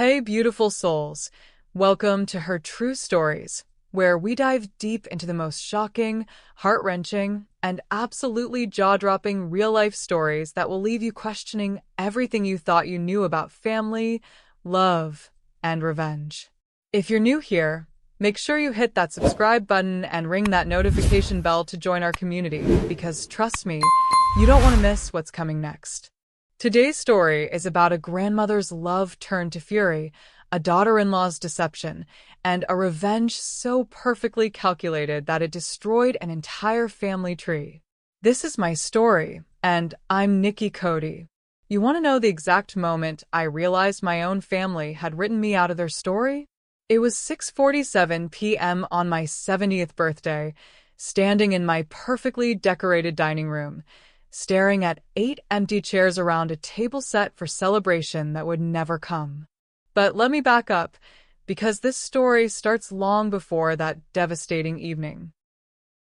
Hey, beautiful souls. Welcome to Her True Stories, where we dive deep into the most shocking, heart-wrenching, and absolutely jaw-dropping real-life stories that will leave you questioning everything you thought you knew about family, love, and revenge. If you're new here, make sure you hit that subscribe button and ring that notification bell to join our community, because trust me, you don't want to miss what's coming next. Today's story is about a grandmother's love turned to fury, a daughter-in-law's deception, and a revenge so perfectly calculated that it destroyed an entire family tree. This is my story, and I'm Nikki Cody. You want to know the exact moment I realized my own family had written me out of their story? It was 6:47 p.m. on my 70th birthday, standing in my perfectly decorated dining room, staring at 8 empty chairs around a table set for celebration that would never come. But let me back up, because this story starts long before that devastating evening.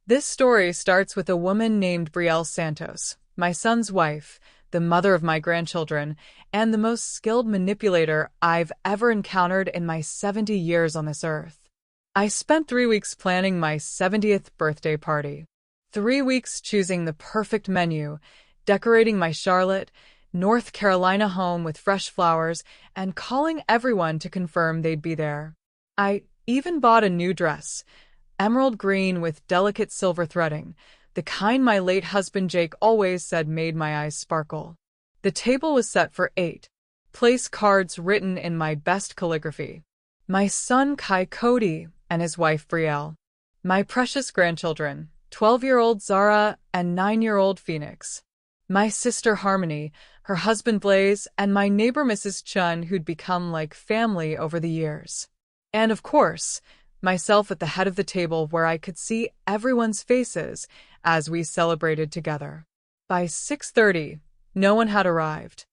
This story starts with a woman named Brielle Santos, my son's wife, the mother of my grandchildren, and the most skilled manipulator I've ever encountered in my 70 years on this earth. I spent 3 weeks planning my 70th birthday party. 3 weeks choosing the perfect menu, decorating my Charlotte, North Carolina home with fresh flowers, and calling everyone to confirm they'd be there. I even bought a new dress, emerald green with delicate silver threading, the kind my late husband Jake always said made my eyes sparkle. The table was set for 8. Place cards written in my best calligraphy. My son Kai Cody and his wife Brielle. My precious grandchildren, 12-year-old Zara and 9-year-old Phoenix. My sister Harmony, her husband Blaze, and my neighbor Mrs. Chun, who'd become like family over the years. And of course, myself at the head of the table where I could see everyone's faces as we celebrated together. By 6:30, no one had arrived.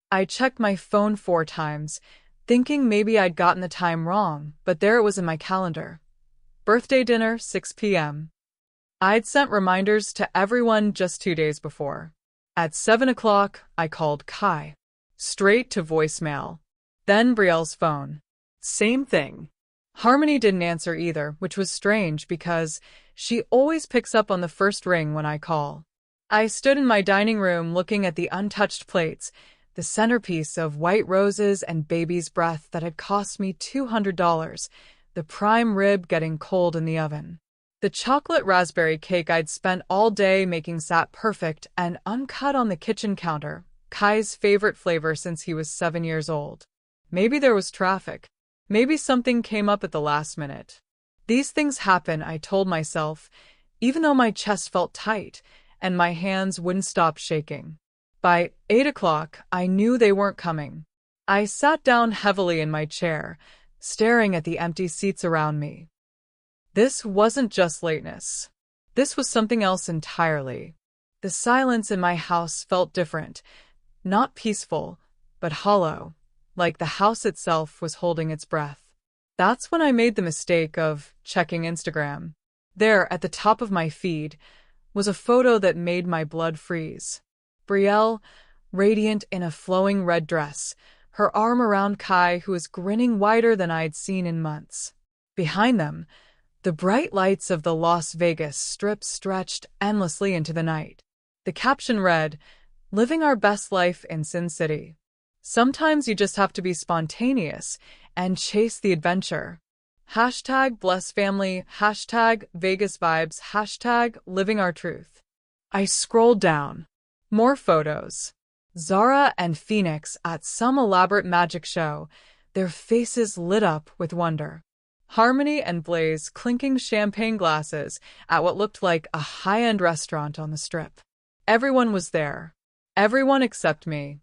I checked my phone 4 times, thinking maybe I'd gotten the time wrong, but there it was in my calendar. Birthday dinner, 6 p.m. I'd sent reminders to everyone just 2 days before. At 7 o'clock, I called Kai. Straight to voicemail. Then Brielle's phone. Same thing. Harmony didn't answer either, which was strange because she always picks up on the first ring when I call. I stood in my dining room looking at the untouched plates, the centerpiece of white roses and baby's breath that had cost me $200, the prime rib getting cold in the oven. The chocolate raspberry cake I'd spent all day making sat perfect and uncut on the kitchen counter, Kai's favorite flavor since he was 7 years old. Maybe there was traffic. Maybe something came up at the last minute. These things happen, I told myself, even though my chest felt tight and my hands wouldn't stop shaking. By 8 o'clock, I knew they weren't coming. I sat down heavily in my chair, staring at the empty seats around me. This wasn't just lateness. This was something else entirely. The silence in my house felt different, not peaceful, but hollow, like the house itself was holding its breath. That's when I made the mistake of checking Instagram. There, at the top of my feed, was a photo that made my blood freeze. Brielle, radiant in a flowing red dress, her arm around Kai, who was grinning wider than I'd seen in months. Behind them, the bright lights of the Las Vegas Strip stretched endlessly into the night. The caption read, "Living our best life in Sin City." Sometimes you just have to be spontaneous and chase the adventure. Hashtag bless family, hashtag Vegas vibes, hashtag living our truth. I scrolled down. More photos. Zara and Phoenix at some elaborate magic show, their faces lit up with wonder. Harmony and Blaze clinking champagne glasses at what looked like a high-end restaurant on the Strip. Everyone was there. Everyone except me.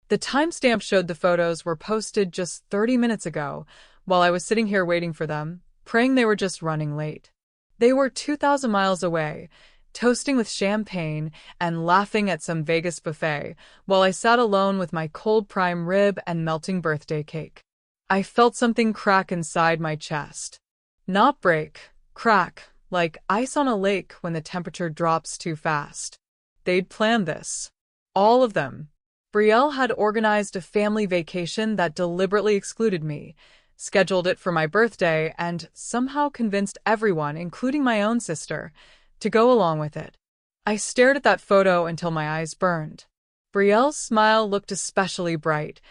The timestamp showed the photos were posted just 30 minutes ago, while I was sitting here waiting for them, praying they were just running late. They were 2,000 miles away, toasting with champagne and laughing at some Vegas buffet, while I sat alone with my cold prime rib and melting birthday cake. I felt something crack inside my chest. Not break, crack, like ice on a lake when the temperature drops too fast. They'd planned this. All of them. Brielle had organized a family vacation that deliberately excluded me, scheduled it for my birthday, and somehow convinced everyone, including my own sister, to go along with it. I stared at that photo until my eyes burned. Brielle's smile looked especially bright,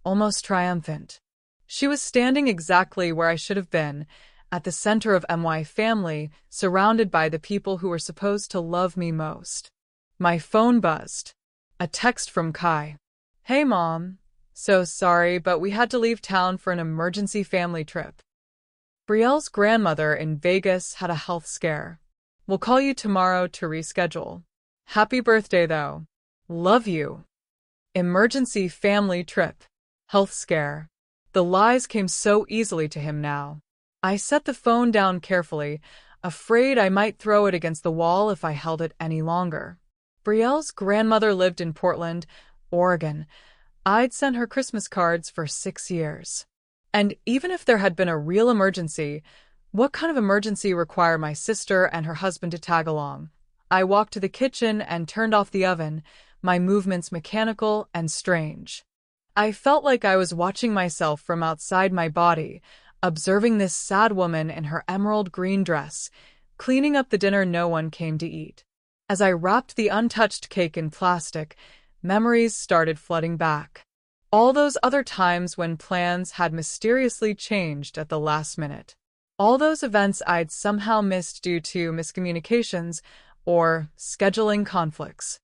almost triumphant. She was standing exactly where I should have been, at the center of my family, surrounded by the people who were supposed to love me most. My phone buzzed. A text from Kai. "Hey, Mom. So sorry, but we had to leave town for an emergency family trip. Brielle's grandmother in Vegas had a health scare. We'll call you tomorrow to reschedule. Happy birthday, though. Love you." Emergency family trip. Health scare. The lies came so easily to him now. I set the phone down carefully, afraid I might throw it against the wall if I held it any longer. Brielle's grandmother lived in Portland, Oregon. I'd sent her Christmas cards for 6 years. And even if there had been a real emergency, what kind of emergency required my sister and her husband to tag along? I walked to the kitchen and turned off the oven, my movements mechanical and strange. I felt like I was watching myself from outside my body, observing this sad woman in her emerald green dress, cleaning up the dinner no one came to eat. As I wrapped the untouched cake in plastic, memories started flooding back. All those other times when plans had mysteriously changed at the last minute. All those events I'd somehow missed due to miscommunications or scheduling conflicts.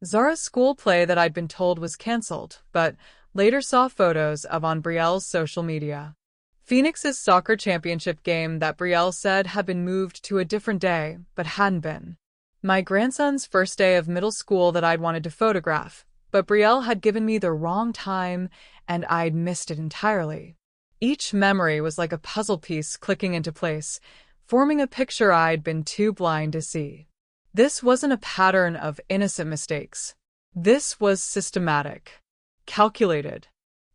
Zara's school play that I'd been told was canceled, but later saw photos of on Brielle's social media. Phoenix's soccer championship game that Brielle said had been moved to a different day, but hadn't been. My grandson's first day of middle school that I'd wanted to photograph, but Brielle had given me the wrong time and I'd missed it entirely. Each memory was like a puzzle piece clicking into place, forming a picture I'd been too blind to see. This wasn't a pattern of innocent mistakes. This was systematic, calculated,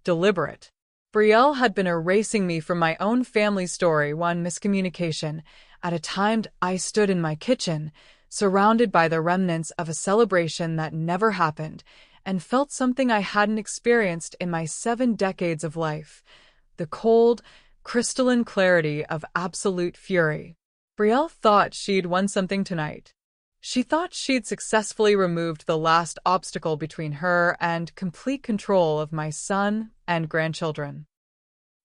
deliberate. Brielle had been erasing me from my own family story one miscommunication at a time. I stood in my kitchen, surrounded by the remnants of a celebration that never happened, and felt something I hadn't experienced in my 7 decades of life. The cold, crystalline clarity of absolute fury. Brielle thought she'd won something tonight. She thought she'd successfully removed the last obstacle between her and complete control of my son and grandchildren.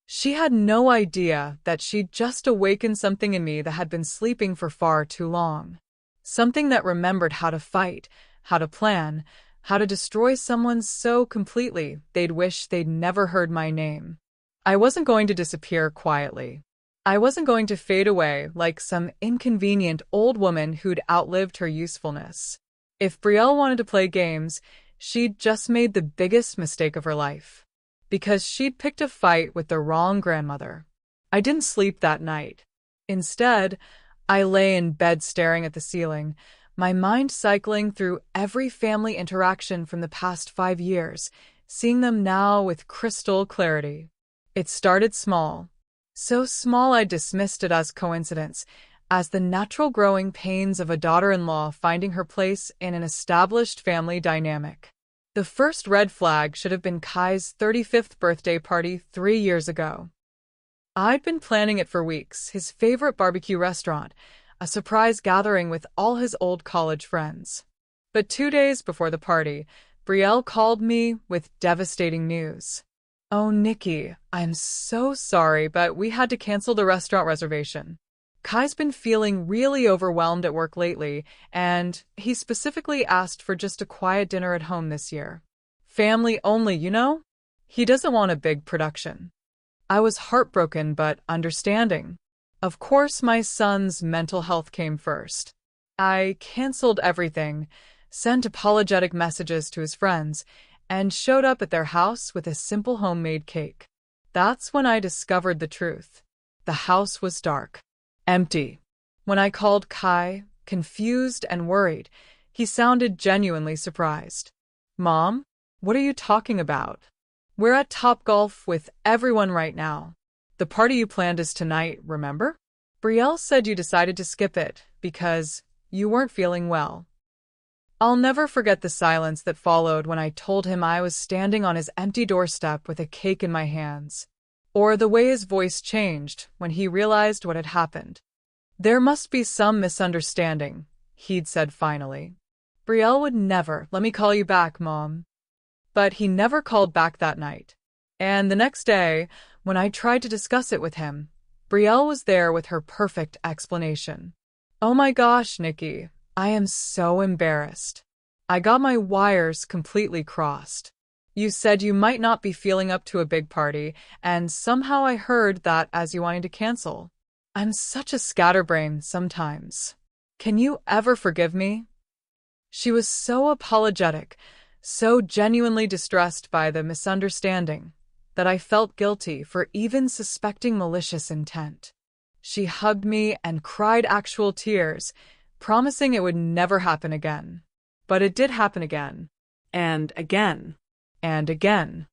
She had no idea that she'd just awakened something in me that had been sleeping for far too long. Something that remembered how to fight, how to plan, how to destroy someone so completely they'd wish they'd never heard my name. I wasn't going to disappear quietly. I wasn't going to fade away like some inconvenient old woman who'd outlived her usefulness. If Brielle wanted to play games, she'd just made the biggest mistake of her life. Because she'd picked a fight with the wrong grandmother. I didn't sleep that night. Instead, I lay in bed staring at the ceiling, my mind cycling through every family interaction from the past 5 years, seeing them now with crystal clarity. It started small. So small I dismissed it as coincidence, as the natural growing pains of a daughter-in-law finding her place in an established family dynamic. The first red flag should have been Kai's 35th birthday party 3 years ago. I'd been planning it for weeks, his favorite barbecue restaurant, a surprise gathering with all his old college friends. But 2 days before the party, Brielle called me with devastating news. "Oh, Nikki, I'm so sorry, but we had to cancel the restaurant reservation. Kai's been feeling really overwhelmed at work lately, and he specifically asked for just a quiet dinner at home this year. Family only, you know? He doesn't want a big production." I was heartbroken but understanding. Of course, my son's mental health came first. I canceled everything, sent apologetic messages to his friends, and showed up at their house with a simple homemade cake. That's when I discovered the truth. The house was dark, empty. When I called Kai, confused and worried, he sounded genuinely surprised. "Mom, what are you talking about? We're at Topgolf with everyone right now. The party you planned is tonight, remember? Brielle said you decided to skip it because you weren't feeling well." I'll never forget the silence that followed when I told him I was standing on his empty doorstep with a cake in my hands, or the way his voice changed when he realized what had happened. There must be some misunderstanding, he'd said finally. Brielle would never let me call you back, Mom. But he never called back that night. And the next day, when I tried to discuss it with him, Brielle was there with her perfect explanation. Oh my gosh, Nikki, I am so embarrassed. I got my wires completely crossed. You said you might not be feeling up to a big party, and somehow I heard that as you wanted to cancel. I'm such a scatterbrain sometimes. Can you ever forgive me? She was so apologetic, so genuinely distressed by the misunderstanding, that I felt guilty for even suspecting malicious intent. She hugged me and cried actual tears, promising it would never happen again. But it did happen again. And again. And again.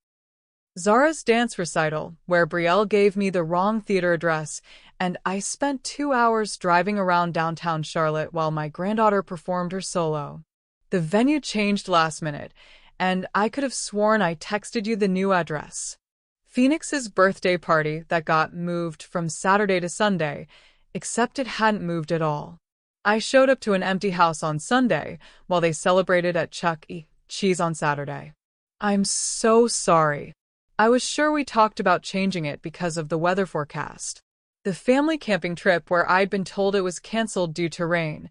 Zara's dance recital, where Brielle gave me the wrong theater address, and I spent 2 hours driving around downtown Charlotte while my granddaughter performed her solo. The venue changed last minute, and I could have sworn I texted you the new address. Phoenix's birthday party that got moved from Saturday to Sunday, except it hadn't moved at all. I showed up to an empty house on Sunday while they celebrated at Chuck E. Cheese on Saturday. I'm so sorry. I was sure we talked about changing it because of the weather forecast. The family camping trip where I'd been told it was canceled due to rain,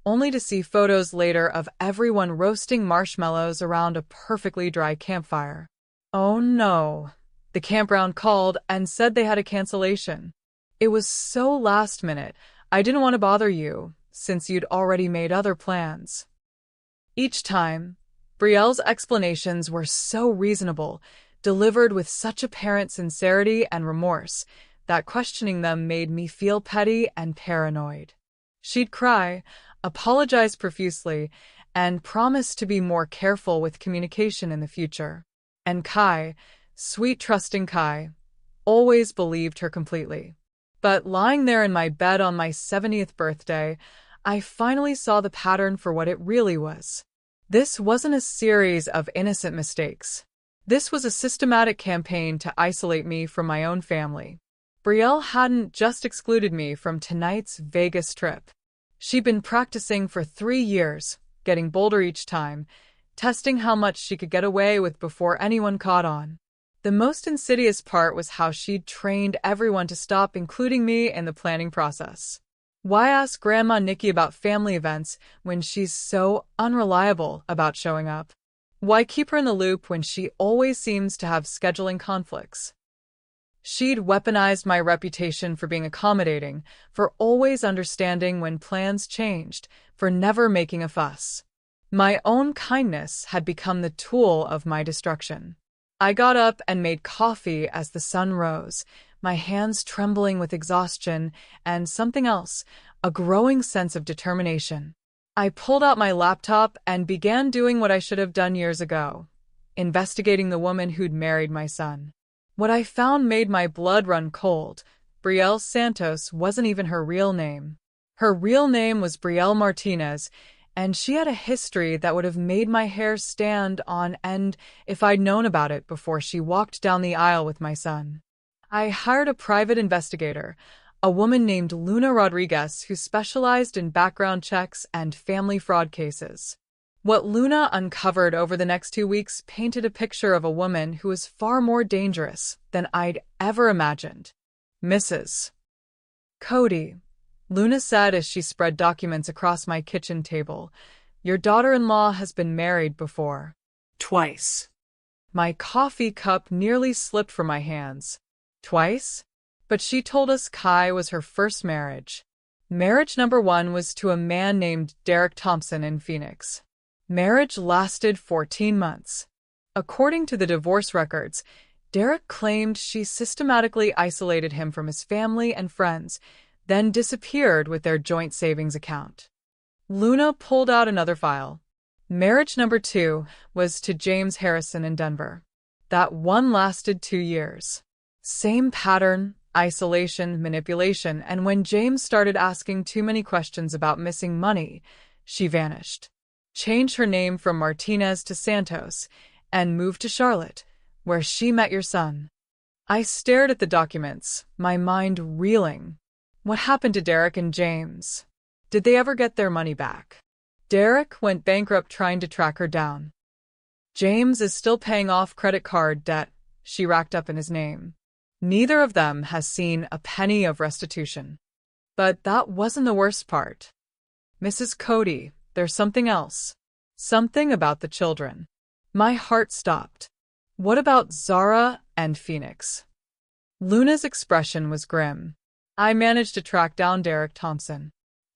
only to see photos later of everyone roasting marshmallows around a perfectly dry campfire. Oh no. The campground called and said they had a cancellation. It was so last minute, I didn't want to bother you, since you'd already made other plans. Each time, Brielle's explanations were so reasonable, delivered with such apparent sincerity and remorse, that questioning them made me feel petty and paranoid. She'd cry, apologize profusely, and promise to be more careful with communication in the future. And Kai, sweet trusting Kai, always believed her completely. But lying there in my bed on my 70th birthday, I finally saw the pattern for what it really was. This wasn't a series of innocent mistakes. This was a systematic campaign to isolate me from my own family. Brielle hadn't just excluded me from tonight's Vegas trip. She'd been practicing for 3 years, getting bolder each time, testing how much she could get away with before anyone caught on. The most insidious part was how she'd trained everyone to stop including me in the planning process. Why ask Grandma Nikki about family events when she's so unreliable about showing up? Why keep her in the loop when she always seems to have scheduling conflicts? She'd weaponized my reputation for being accommodating, for always understanding when plans changed, for never making a fuss. My own kindness had become the tool of my destruction. I got up and made coffee as the sun rose, my hands trembling with exhaustion and something else, a growing sense of determination. I pulled out my laptop and began doing what I should have done years ago, investigating the woman who'd married my son. What I found made my blood run cold. Brielle Santos wasn't even her real name. Her real name was Brielle Martinez, and she had a history that would have made my hair stand on end if I'd known about it before she walked down the aisle with my son. I hired a private investigator, a woman named Luna Rodriguez who specialized in background checks and family fraud cases. What Luna uncovered over the next 2 weeks painted a picture of a woman who was far more dangerous than I'd ever imagined. Mrs. Cody, Luna said as she spread documents across my kitchen table, your daughter-in-law has been married before. Twice. My coffee cup nearly slipped from my hands. Twice? But she told us Kai was her first marriage. Marriage number 1 was to a man named Derek Thompson in Phoenix. Marriage lasted 14 months. According to the divorce records, Derek claimed she systematically isolated him from his family and friends, then disappeared with their joint savings account. Luna pulled out another file. Marriage number 2 was to James Harrison in Denver. That one lasted 2 years. Same pattern, isolation, manipulation, and when James started asking too many questions about missing money, she vanished. change her name from Martinez to Santos, and move to Charlotte, where she met your son. I stared at the documents, my mind reeling. What happened to Derek and James? Did they ever get their money back? Derek went bankrupt trying to track her down. James is still paying off credit card debt she racked up in his name. Neither of them has seen a penny of restitution. But that wasn't the worst part. Mrs. Cody, there's something else. Something about the children. My heart stopped. What about Zara and Phoenix? Luna's expression was grim. I managed to track down Derek Thompson.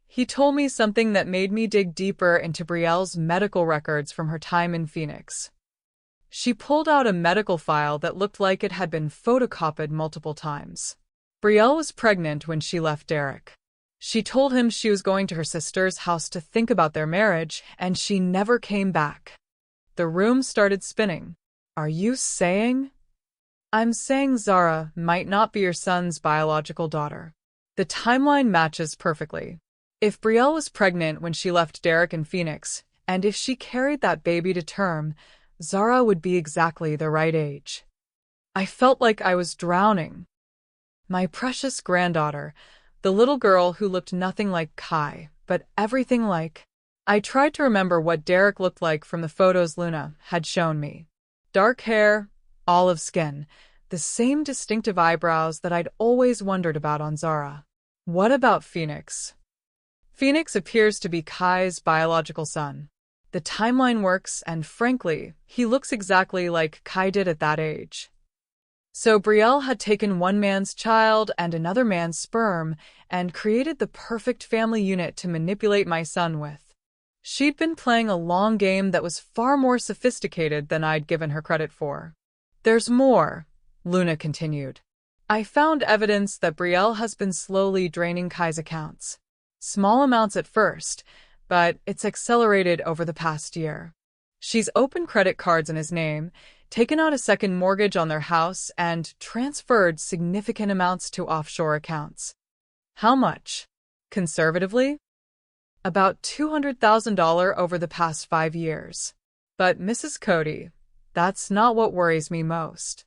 He told me something that made me dig deeper into Brielle's medical records from her time in Phoenix. She pulled out a medical file that looked like it had been photocopied multiple times. Brielle was pregnant when she left Derek. She told him she was going to her sister's house to think about their marriage, and she never came back. The room started spinning. Are you saying? I'm saying Zara might not be your son's biological daughter. The timeline matches perfectly. If Brielle was pregnant when she left Derek in Phoenix, and if she carried that baby to term, Zara would be exactly the right age. I felt like I was drowning. My precious granddaughter, the little girl who looked nothing like Kai, but everything like. I tried to remember what Derek looked like from the photos Luna had shown me. Dark hair, olive skin, the same distinctive eyebrows that I'd always wondered about on Zara. What about Phoenix? Phoenix appears to be Kai's biological son. The timeline works, and frankly, he looks exactly like Kai did at that age. So Brielle had taken one man's child and another man's sperm and created the perfect family unit to manipulate my son with. She'd been playing a long game that was far more sophisticated than I'd given her credit for. There's more, Luna continued. I found evidence that Brielle has been slowly draining Kai's accounts. Small amounts at first, but it's accelerated over the past year. She's opened credit cards in his name, taken out a second mortgage on their house, and transferred significant amounts to offshore accounts. How much? Conservatively? About $200,000 over the past 5 years. But Mrs. Cody, that's not what worries me most.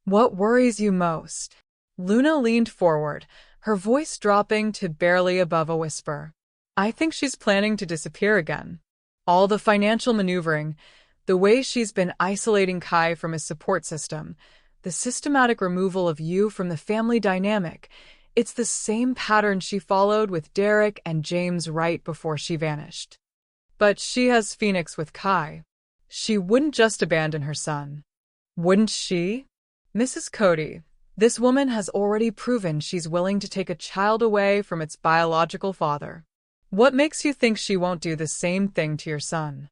What worries you most? Luna leaned forward, her voice dropping to barely above a whisper. I think she's planning to disappear again. All the financial maneuvering, the way she's been isolating Kai from his support system, the systematic removal of you from the family dynamic, it's the same pattern she followed with Derek and James right before she vanished. But she has Phoenix with Kai. She wouldn't just abandon her son. Wouldn't she? Mrs. Cody, this woman has already proven she's willing to take a child away from its biological father. What makes you think she won't do the same thing to your son?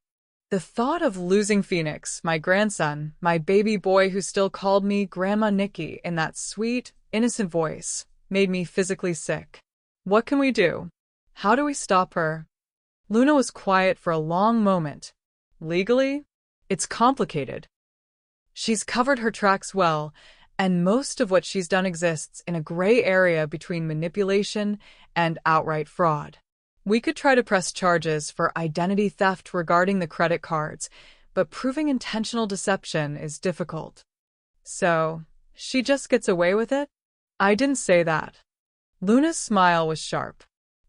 The thought of losing Phoenix, my grandson, my baby boy who still called me Grandma Nikki in that sweet, innocent voice, made me physically sick. What can we do? How do we stop her? Luna was quiet for a long moment. Legally? It's complicated. She's covered her tracks well, and most of what she's done exists in a gray area between manipulation and outright fraud. We could try to press charges for identity theft regarding the credit cards, but proving intentional deception is difficult. So, she just gets away with it? I didn't say that. Luna's smile was sharp.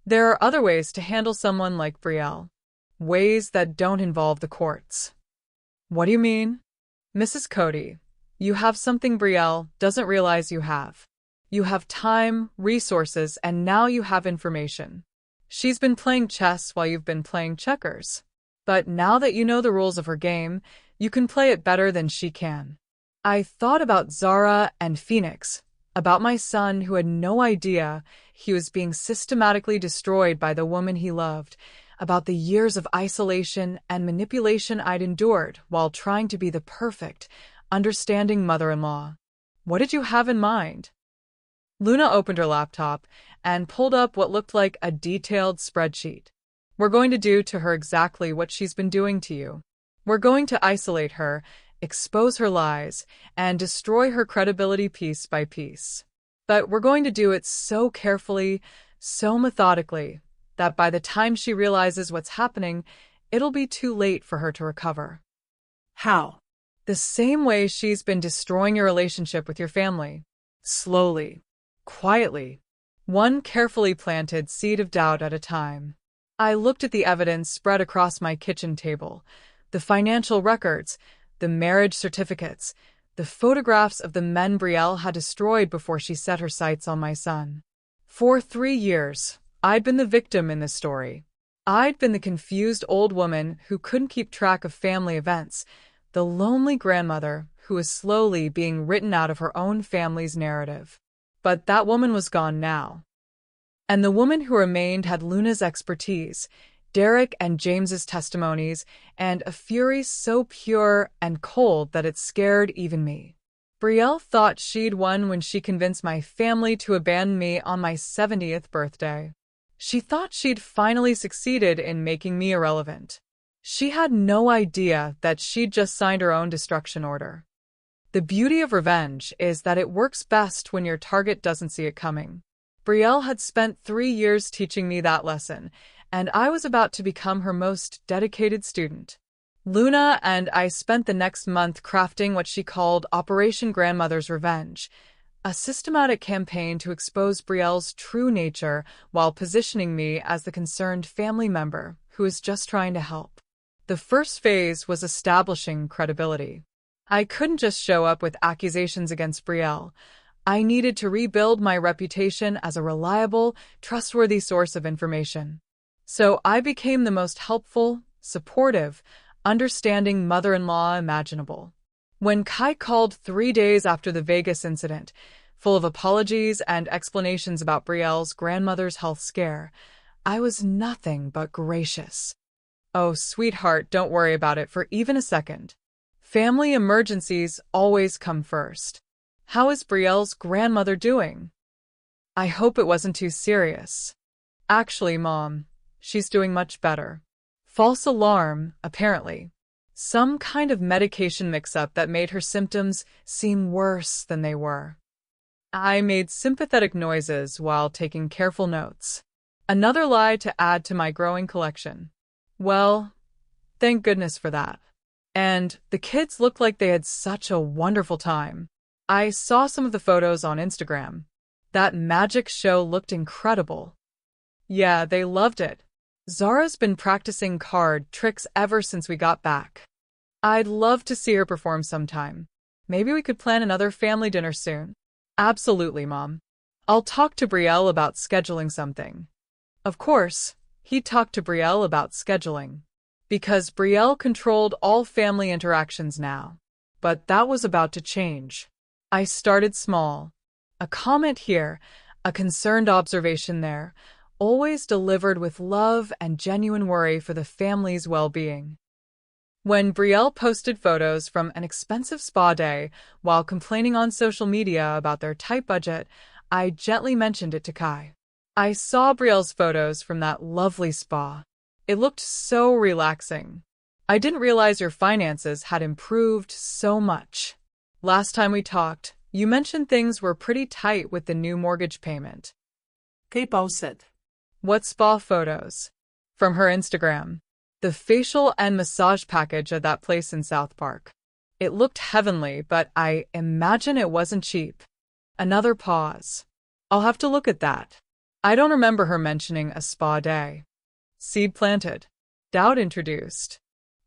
There are other ways to handle someone like Brielle. Ways that don't involve the courts. What do you mean? Mrs. Cody, you have something Brielle doesn't realize you have. You have time, resources, and now you have information. She's been playing chess while you've been playing checkers. But now that you know the rules of her game, you can play it better than she can. I thought about Zara and Phoenix, about my son who had no idea he was being systematically destroyed by the woman he loved, about the years of isolation and manipulation I'd endured while trying to be the perfect, understanding mother-in-law. What did you have in mind? Luna opened her laptop and pulled up what looked like a detailed spreadsheet. We're going to do to her exactly what she's been doing to you. We're going to isolate her, expose her lies, and destroy her credibility piece by piece. But we're going to do it so carefully, so methodically, that by the time she realizes what's happening, it'll be too late for her to recover. How? The same way she's been destroying your relationship with your family. Slowly, quietly, one carefully planted seed of doubt at a time. I looked at the evidence spread across my kitchen table, the financial records, the marriage certificates, the photographs of the men Brielle had destroyed before she set her sights on my son. For 3 years, I'd been the victim in this story. I'd been the confused old woman who couldn't keep track of family events, the lonely grandmother who was slowly being written out of her own family's narrative. But that woman was gone now. And the woman who remained had Luna's expertise, Derek and James's testimonies, and a fury so pure and cold that it scared even me. Brielle thought she'd won when she convinced my family to abandon me on my 70th birthday. She thought she'd finally succeeded in making me irrelevant. She had no idea that she'd just signed her own destruction order. The beauty of revenge is that it works best when your target doesn't see it coming. Brielle had spent 3 years teaching me that lesson, and I was about to become her most dedicated student. Luna and I spent the next month crafting what she called Operation Grandmother's Revenge, a systematic campaign to expose Brielle's true nature while positioning me as the concerned family member who is just trying to help. The first phase was establishing credibility. I couldn't just show up with accusations against Brielle. I needed to rebuild my reputation as a reliable, trustworthy source of information. So I became the most helpful, supportive, understanding mother-in-law imaginable. When Kai called 3 days after the Vegas incident, full of apologies and explanations about Brielle's grandmother's health scare, I was nothing but gracious. "Oh, sweetheart, don't worry about it for even a second. Family emergencies always come first. How is Brielle's grandmother doing? I hope it wasn't too serious." "Actually, Mom, she's doing much better." False alarm, apparently. Some kind of medication mix-up that made her symptoms seem worse than they were. I made sympathetic noises while taking careful notes. Another lie to add to my growing collection. Well, thank goodness for that. And the kids looked like they had such a wonderful time. I saw some of the photos on Instagram. That magic show looked incredible. Yeah, they loved it. Zara's been practicing card tricks ever since we got back. I'd love to see her perform sometime. Maybe we could plan another family dinner soon. Absolutely, Mom. I'll talk to Brielle about scheduling something. Of course, he talked to Brielle about scheduling. Because Brielle controlled all family interactions now. But that was about to change. I started small. A comment here, a concerned observation there, always delivered with love and genuine worry for the family's well-being. When Brielle posted photos from an expensive spa day while complaining on social media about their tight budget, I gently mentioned it to Kai. I saw Brielle's photos from that lovely spa. It looked so relaxing. I didn't realize your finances had improved so much. Last time we talked, you mentioned things were pretty tight with the new mortgage payment. Kay pauset. What spa photos? From her Instagram. The facial and massage package at that place in South Park. It looked heavenly, but I imagine it wasn't cheap. Another pause. I'll have to look at that. I don't remember her mentioning a spa day. Seed planted. Doubt introduced.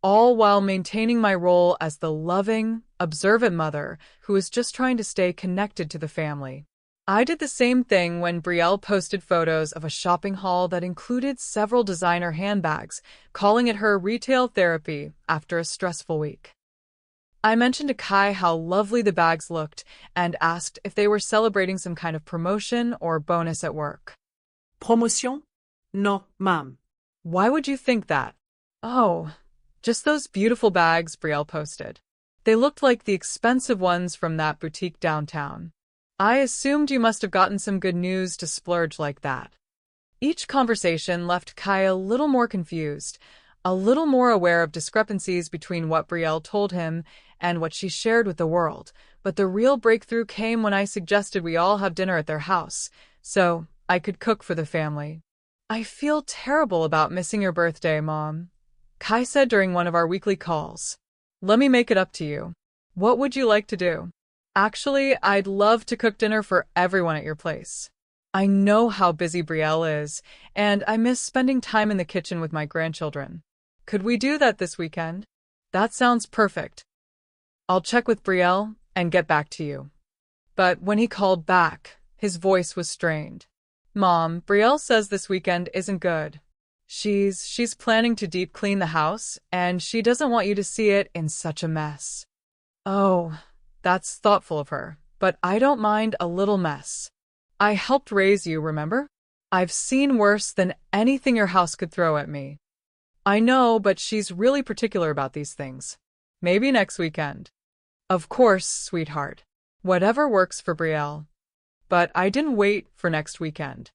All while maintaining my role as the loving, observant mother who is just trying to stay connected to the family. I did the same thing when Brielle posted photos of a shopping haul that included several designer handbags, calling it her retail therapy after a stressful week. I mentioned to Kai how lovely the bags looked and asked if they were celebrating some kind of promotion or bonus at work. Promotion? No, ma'am. Why would you think that? Oh, just those beautiful bags Brielle posted. They looked like the expensive ones from that boutique downtown. I assumed you must have gotten some good news to splurge like that. Each conversation left Kai a little more confused, a little more aware of discrepancies between what Brielle told him and what she shared with the world, but the real breakthrough came when I suggested we all have dinner at their house, so I could cook for the family. "I feel terrible about missing your birthday, Mom," Kai said during one of our weekly calls. Let me make it up to you. What would you like to do? Actually, I'd love to cook dinner for everyone at your place. I know how busy Brielle is, and I miss spending time in the kitchen with my grandchildren. Could we do that this weekend? That sounds perfect. I'll check with Brielle and get back to you. But when he called back, his voice was strained. Mom, Brielle says this weekend isn't good. She's planning to deep clean the house, and she doesn't want you to see it in such a mess. Oh, that's thoughtful of her, but I don't mind a little mess. I helped raise you, remember? I've seen worse than anything your house could throw at me. I know, but she's really particular about these things. Maybe next weekend. Of course, sweetheart. Whatever works for Brielle. But I didn't wait for next weekend.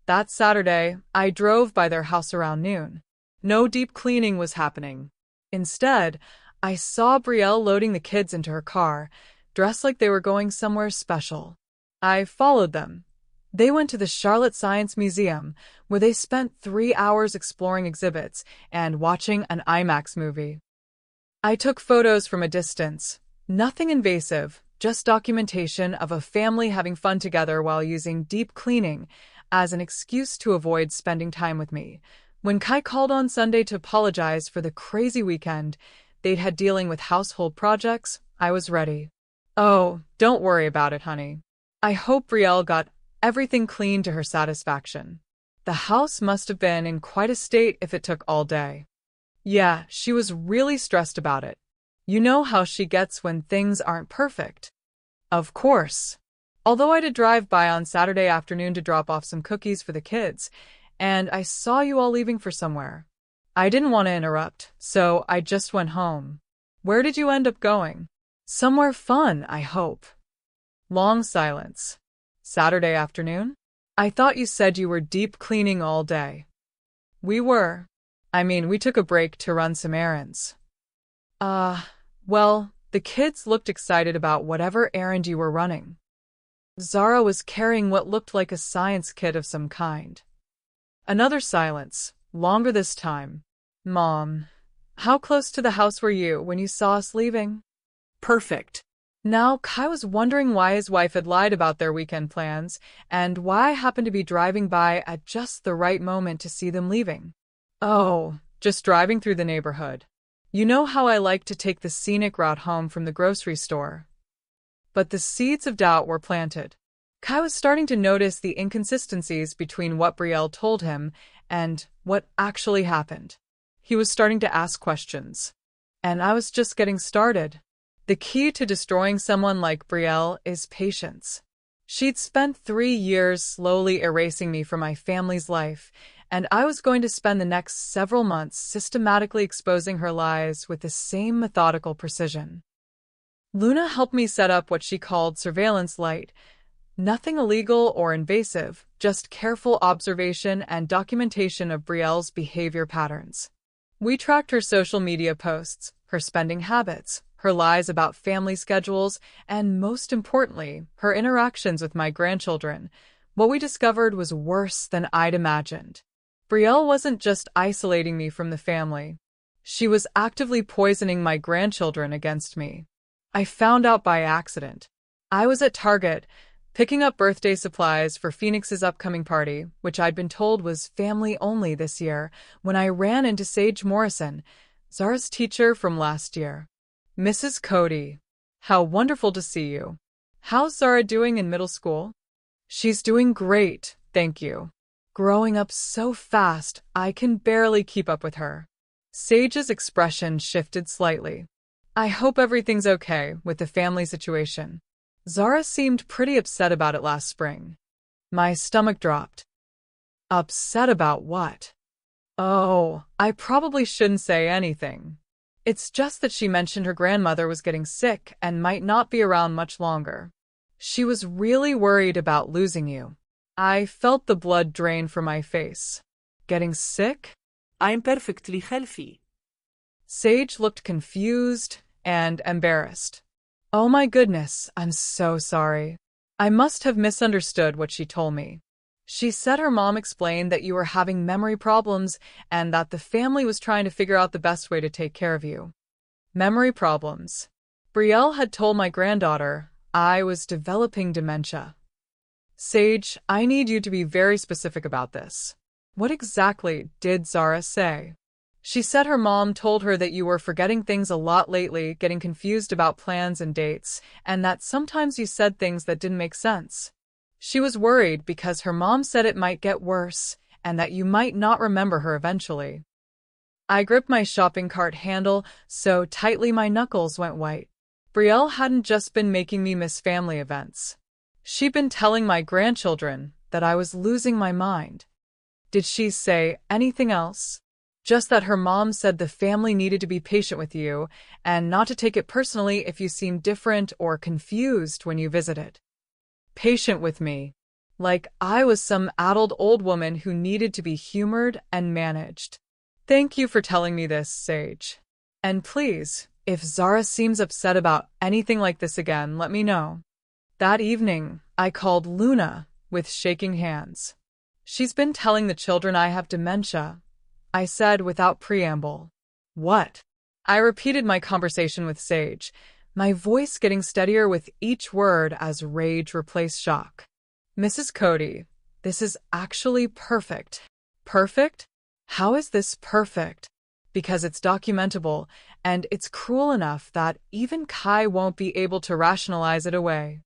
That Saturday, I drove by their house around noon. No deep cleaning was happening. Instead, I saw Brielle loading the kids into her car, dressed like they were going somewhere special. I followed them. They went to the Charlotte Science Museum, where they spent 3 hours exploring exhibits and watching an IMAX movie. I took photos from a distance. Nothing invasive, just documentation of a family having fun together while using deep cleaning as an excuse to avoid spending time with me. When Kai called on Sunday to apologize for the crazy weekend they'd had dealing with household projects, I was ready. Oh, don't worry about it, honey. I hope Brielle got everything clean to her satisfaction. The house must have been in quite a state if it took all day. Yeah, she was really stressed about it. You know how she gets when things aren't perfect. Of course. Although I did drive by on Saturday afternoon to drop off some cookies for the kids, and I saw you all leaving for somewhere. I didn't want to interrupt, so I just went home. Where did you end up going? Somewhere fun, I hope. Long silence. Saturday afternoon? I thought you said you were deep cleaning all day. We were. We took a break to run some errands. Well, the kids looked excited about whatever errand you were running. Zara was carrying what looked like a science kit of some kind. Another silence, longer this time. Mom, how close to the house were you when you saw us leaving? Perfect. Now, Kai was wondering why his wife had lied about their weekend plans, and why I happened to be driving by at just the right moment to see them leaving. Oh, just driving through the neighborhood. You know how I like to take the scenic route home from the grocery store. But the seeds of doubt were planted. Kai was starting to notice the inconsistencies between what Brielle told him and what actually happened. He was starting to ask questions. And I was just getting started. The key to destroying someone like Brielle is patience. She'd spent 3 years slowly erasing me from my family's life, and I was going to spend the next several months systematically exposing her lies with the same methodical precision. Luna helped me set up what she called surveillance light. Nothing illegal or invasive, just careful observation and documentation of Brielle's behavior patterns. We tracked her social media posts, her spending habits, her lies about family schedules, and most importantly, her interactions with my grandchildren. What we discovered was worse than I'd imagined. Brielle wasn't just isolating me from the family. She was actively poisoning my grandchildren against me. I found out by accident. I was at Target, picking up birthday supplies for Phoenix's upcoming party, which I'd been told was family only this year, when I ran into Sage Morrison, Zara's teacher from last year. Mrs. Cody, how wonderful to see you. How's Zara doing in middle school? She's doing great, thank you. Growing up so fast, I can barely keep up with her. Sage's expression shifted slightly. I hope everything's okay with the family situation. Zara seemed pretty upset about it last spring. My stomach dropped. Upset about what? Oh, I probably shouldn't say anything. It's just that she mentioned her grandmother was getting sick and might not be around much longer. She was really worried about losing you. I felt the blood drain from my face. Getting sick? I'm perfectly healthy. Sage looked confused and embarrassed. Oh my goodness, I'm so sorry. I must have misunderstood what she told me. She said her mom explained that you were having memory problems and that the family was trying to figure out the best way to take care of you. Memory problems. Brielle had told my granddaughter I was developing dementia. Sage, I need you to be very specific about this. What exactly did Zara say? She said her mom told her that you were forgetting things a lot lately, getting confused about plans and dates, and that sometimes you said things that didn't make sense. She was worried because her mom said it might get worse and that you might not remember her eventually. I gripped my shopping cart handle so tightly my knuckles went white. Brielle hadn't just been making me miss family events. She'd been telling my grandchildren that I was losing my mind. Did she say anything else? Just that her mom said the family needed to be patient with you and not to take it personally if you seemed different or confused when you visited. Patient with me. Like I was some addled old woman who needed to be humored and managed. Thank you for telling me this, Sage. And please, if Zara seems upset about anything like this again, let me know. That evening, I called Luna with shaking hands. She's been telling the children I have dementia, I said without preamble. What? I repeated my conversation with Sage, my voice getting steadier with each word as rage replaced shock. Mrs. Cody, this is actually perfect. Perfect? How is this perfect? Because it's documentable, and it's cruel enough that even Kai won't be able to rationalize it away.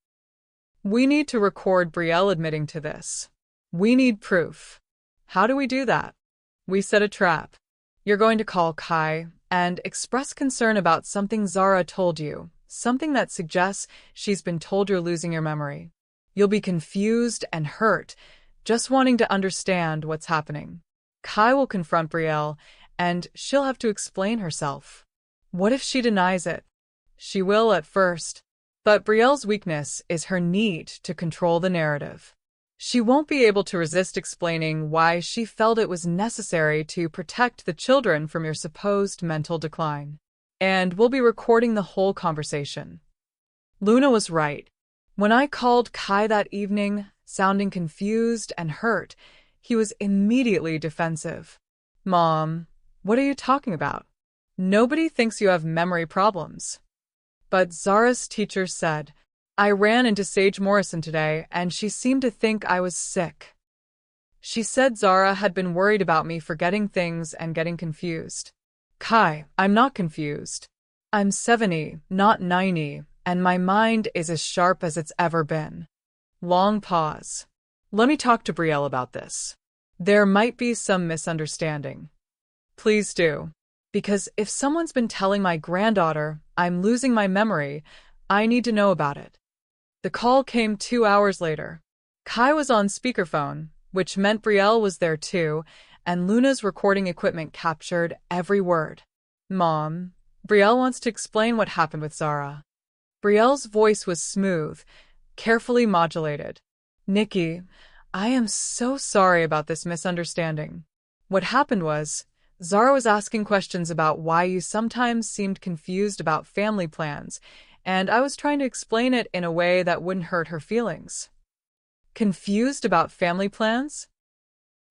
We need to record Brielle admitting to this. We need proof. How do we do that? We set a trap. You're going to call Kai and express concern about something Zara told you, something that suggests she's been told you're losing your memory. You'll be confused and hurt, just wanting to understand what's happening. Kai will confront Brielle, and she'll have to explain herself. What if she denies it? She will at first, but Brielle's weakness is her need to control the narrative. She won't be able to resist explaining why she felt it was necessary to protect the children from your supposed mental decline. And we'll be recording the whole conversation. Luna was right. When I called Kai that evening, sounding confused and hurt, he was immediately defensive. Mom, what are you talking about? Nobody thinks you have memory problems. But Zara's teacher said, I ran into Sage Morrison today, and she seemed to think I was sick. She said Zara had been worried about me forgetting things and getting confused. Kai, I'm not confused. I'm 70, not 90, and my mind is as sharp as it's ever been. Long pause. Let me talk to Brielle about this. There might be some misunderstanding. Please do. Because if someone's been telling my granddaughter I'm losing my memory, I need to know about it. The call came 2 hours later. Kai was on speakerphone, which meant Brielle was there too, and Luna's recording equipment captured every word. Mom, Brielle wants to explain what happened with Zara. Brielle's voice was smooth, carefully modulated. Nikki, I am so sorry about this misunderstanding. What happened was, Zara was asking questions about why you sometimes seemed confused about family plans, and I was trying to explain it in a way that wouldn't hurt her feelings. Confused about family plans?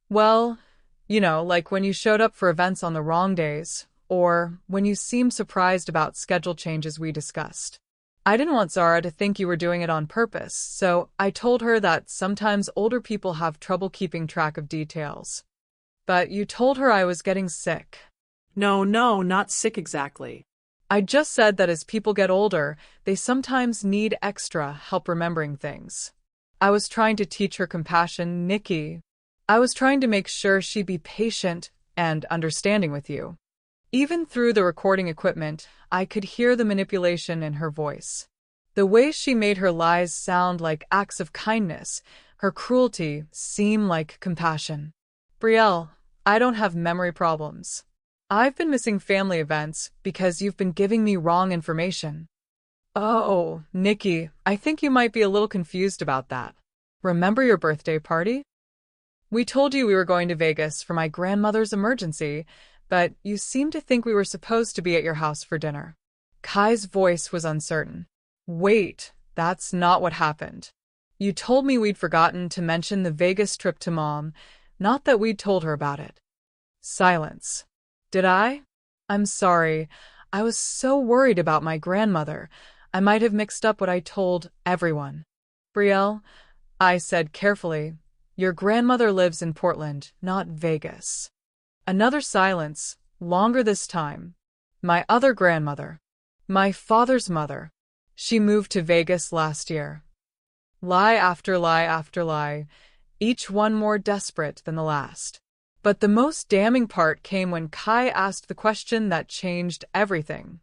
Well, like when you showed up for events on the wrong days, or when you seemed surprised about schedule changes we discussed. I didn't want Zara to think you were doing it on purpose, so I told her that sometimes older people have trouble keeping track of details. But you told her I was getting sick. No, not sick exactly. I just said that as people get older, they sometimes need extra help remembering things. I was trying to teach her compassion, Nikki. I was trying to make sure she'd be patient and understanding with you. Even through the recording equipment, I could hear the manipulation in her voice. The way she made her lies sound like acts of kindness, her cruelty seem like compassion. Brielle, I don't have memory problems. I've been missing family events because you've been giving me wrong information. Oh, Nikki, I think you might be a little confused about that. Remember your birthday party? We told you we were going to Vegas for my grandmother's emergency, but you seemed to think we were supposed to be at your house for dinner. Kai's voice was uncertain. Wait, that's not what happened. You told me we'd forgotten to mention the Vegas trip to Mom, not that we'd told her about it. Silence. Did I? I'm sorry. I was so worried about my grandmother. I might have mixed up what I told everyone. Brielle, I said carefully, your grandmother lives in Portland, not Vegas. Another silence, longer this time. My other grandmother. My father's mother. She moved to Vegas last year. Lie after lie after lie, each one more desperate than the last. But the most damning part came when Kai asked the question that changed everything.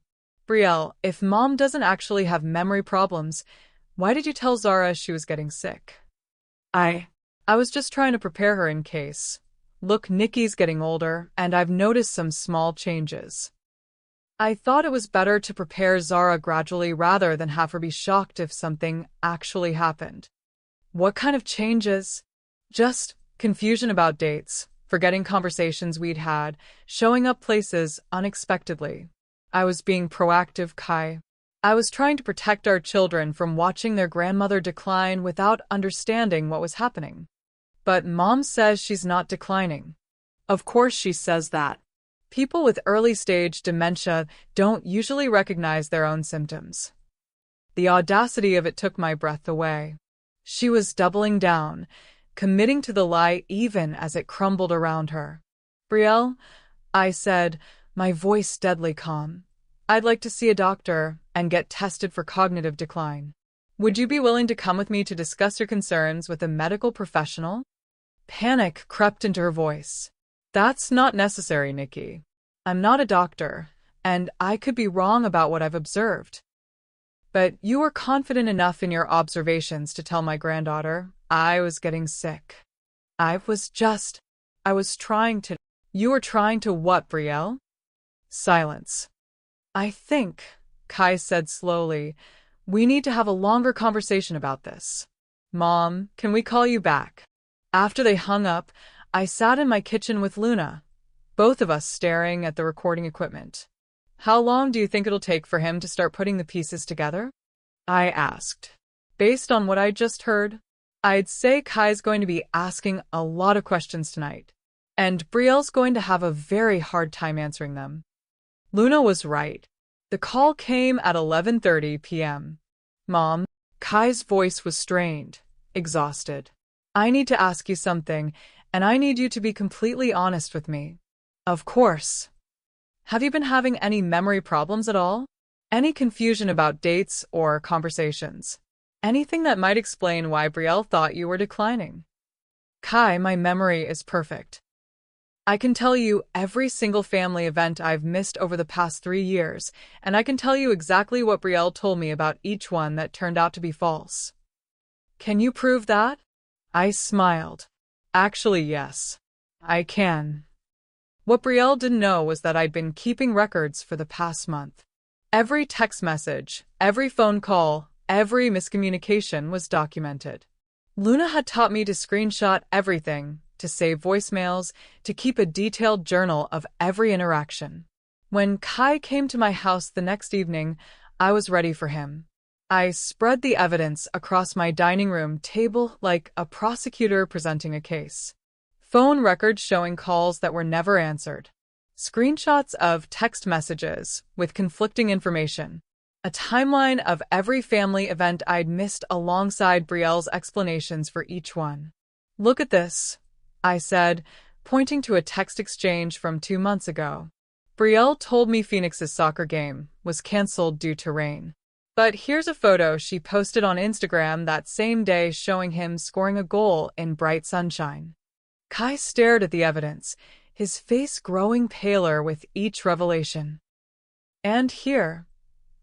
Brielle, if Mom doesn't actually have memory problems, why did you tell Zara she was getting sick? I was just trying to prepare her in case. Look, Nikki's getting older, and I've noticed some small changes. I thought it was better to prepare Zara gradually rather than have her be shocked if something actually happened. What kind of changes? Just confusion about dates, forgetting conversations we'd had, showing up places unexpectedly. I was being proactive, Kai. I was trying to protect our children from watching their grandmother decline without understanding what was happening. But Mom says she's not declining. Of course she says that. People with early-stage dementia don't usually recognize their own symptoms. The audacity of it took my breath away. She was doubling down, committing to the lie even as it crumbled around her. Brielle, I said, my voice deadly calm. I'd like to see a doctor and get tested for cognitive decline. Would you be willing to come with me to discuss your concerns with a medical professional? Panic crept into her voice. That's not necessary, Nikki. I'm not a doctor, and I could be wrong about what I've observed. But you were confident enough in your observations to tell my granddaughter I was getting sick. I was trying to... You were trying to what, Brielle? Silence. I think, Kai said slowly, we need to have a longer conversation about this. Mom, can we call you back? After they hung up, I sat in my kitchen with Luna, both of us staring at the recording equipment. How long do you think it'll take for him to start putting the pieces together? I asked. Based on what I just heard, I'd say Kai's going to be asking a lot of questions tonight, and Brielle's going to have a very hard time answering them. Luna was right. The call came at 11:30 p.m. Mom, Kai's voice was strained, exhausted. I need to ask you something, and I need you to be completely honest with me. Of course. Have you been having any memory problems at all? Any confusion about dates or conversations? Anything that might explain why Brielle thought you were declining? Kai, my memory is perfect. I can tell you every single family event I've missed over the past 3 years, and I can tell you exactly what Brielle told me about each one that turned out to be false. Can you prove that? I smiled. Actually, yes. I can. What Brielle didn't know was that I'd been keeping records for the past month. Every text message, every phone call, every miscommunication was documented. Luna had taught me to screenshot everything, to save voicemails, to keep a detailed journal of every interaction. When Kai came to my house the next evening, I was ready for him. I spread the evidence across my dining room table like a prosecutor presenting a case. Phone records showing calls that were never answered. Screenshots of text messages with conflicting information. A timeline of every family event I'd missed alongside Brielle's explanations for each one. Look at this, I said, pointing to a text exchange from 2 months ago. Brielle told me Phoenix's soccer game was canceled due to rain. But here's a photo she posted on Instagram that same day showing him scoring a goal in bright sunshine. Kai stared at the evidence, his face growing paler with each revelation. And here,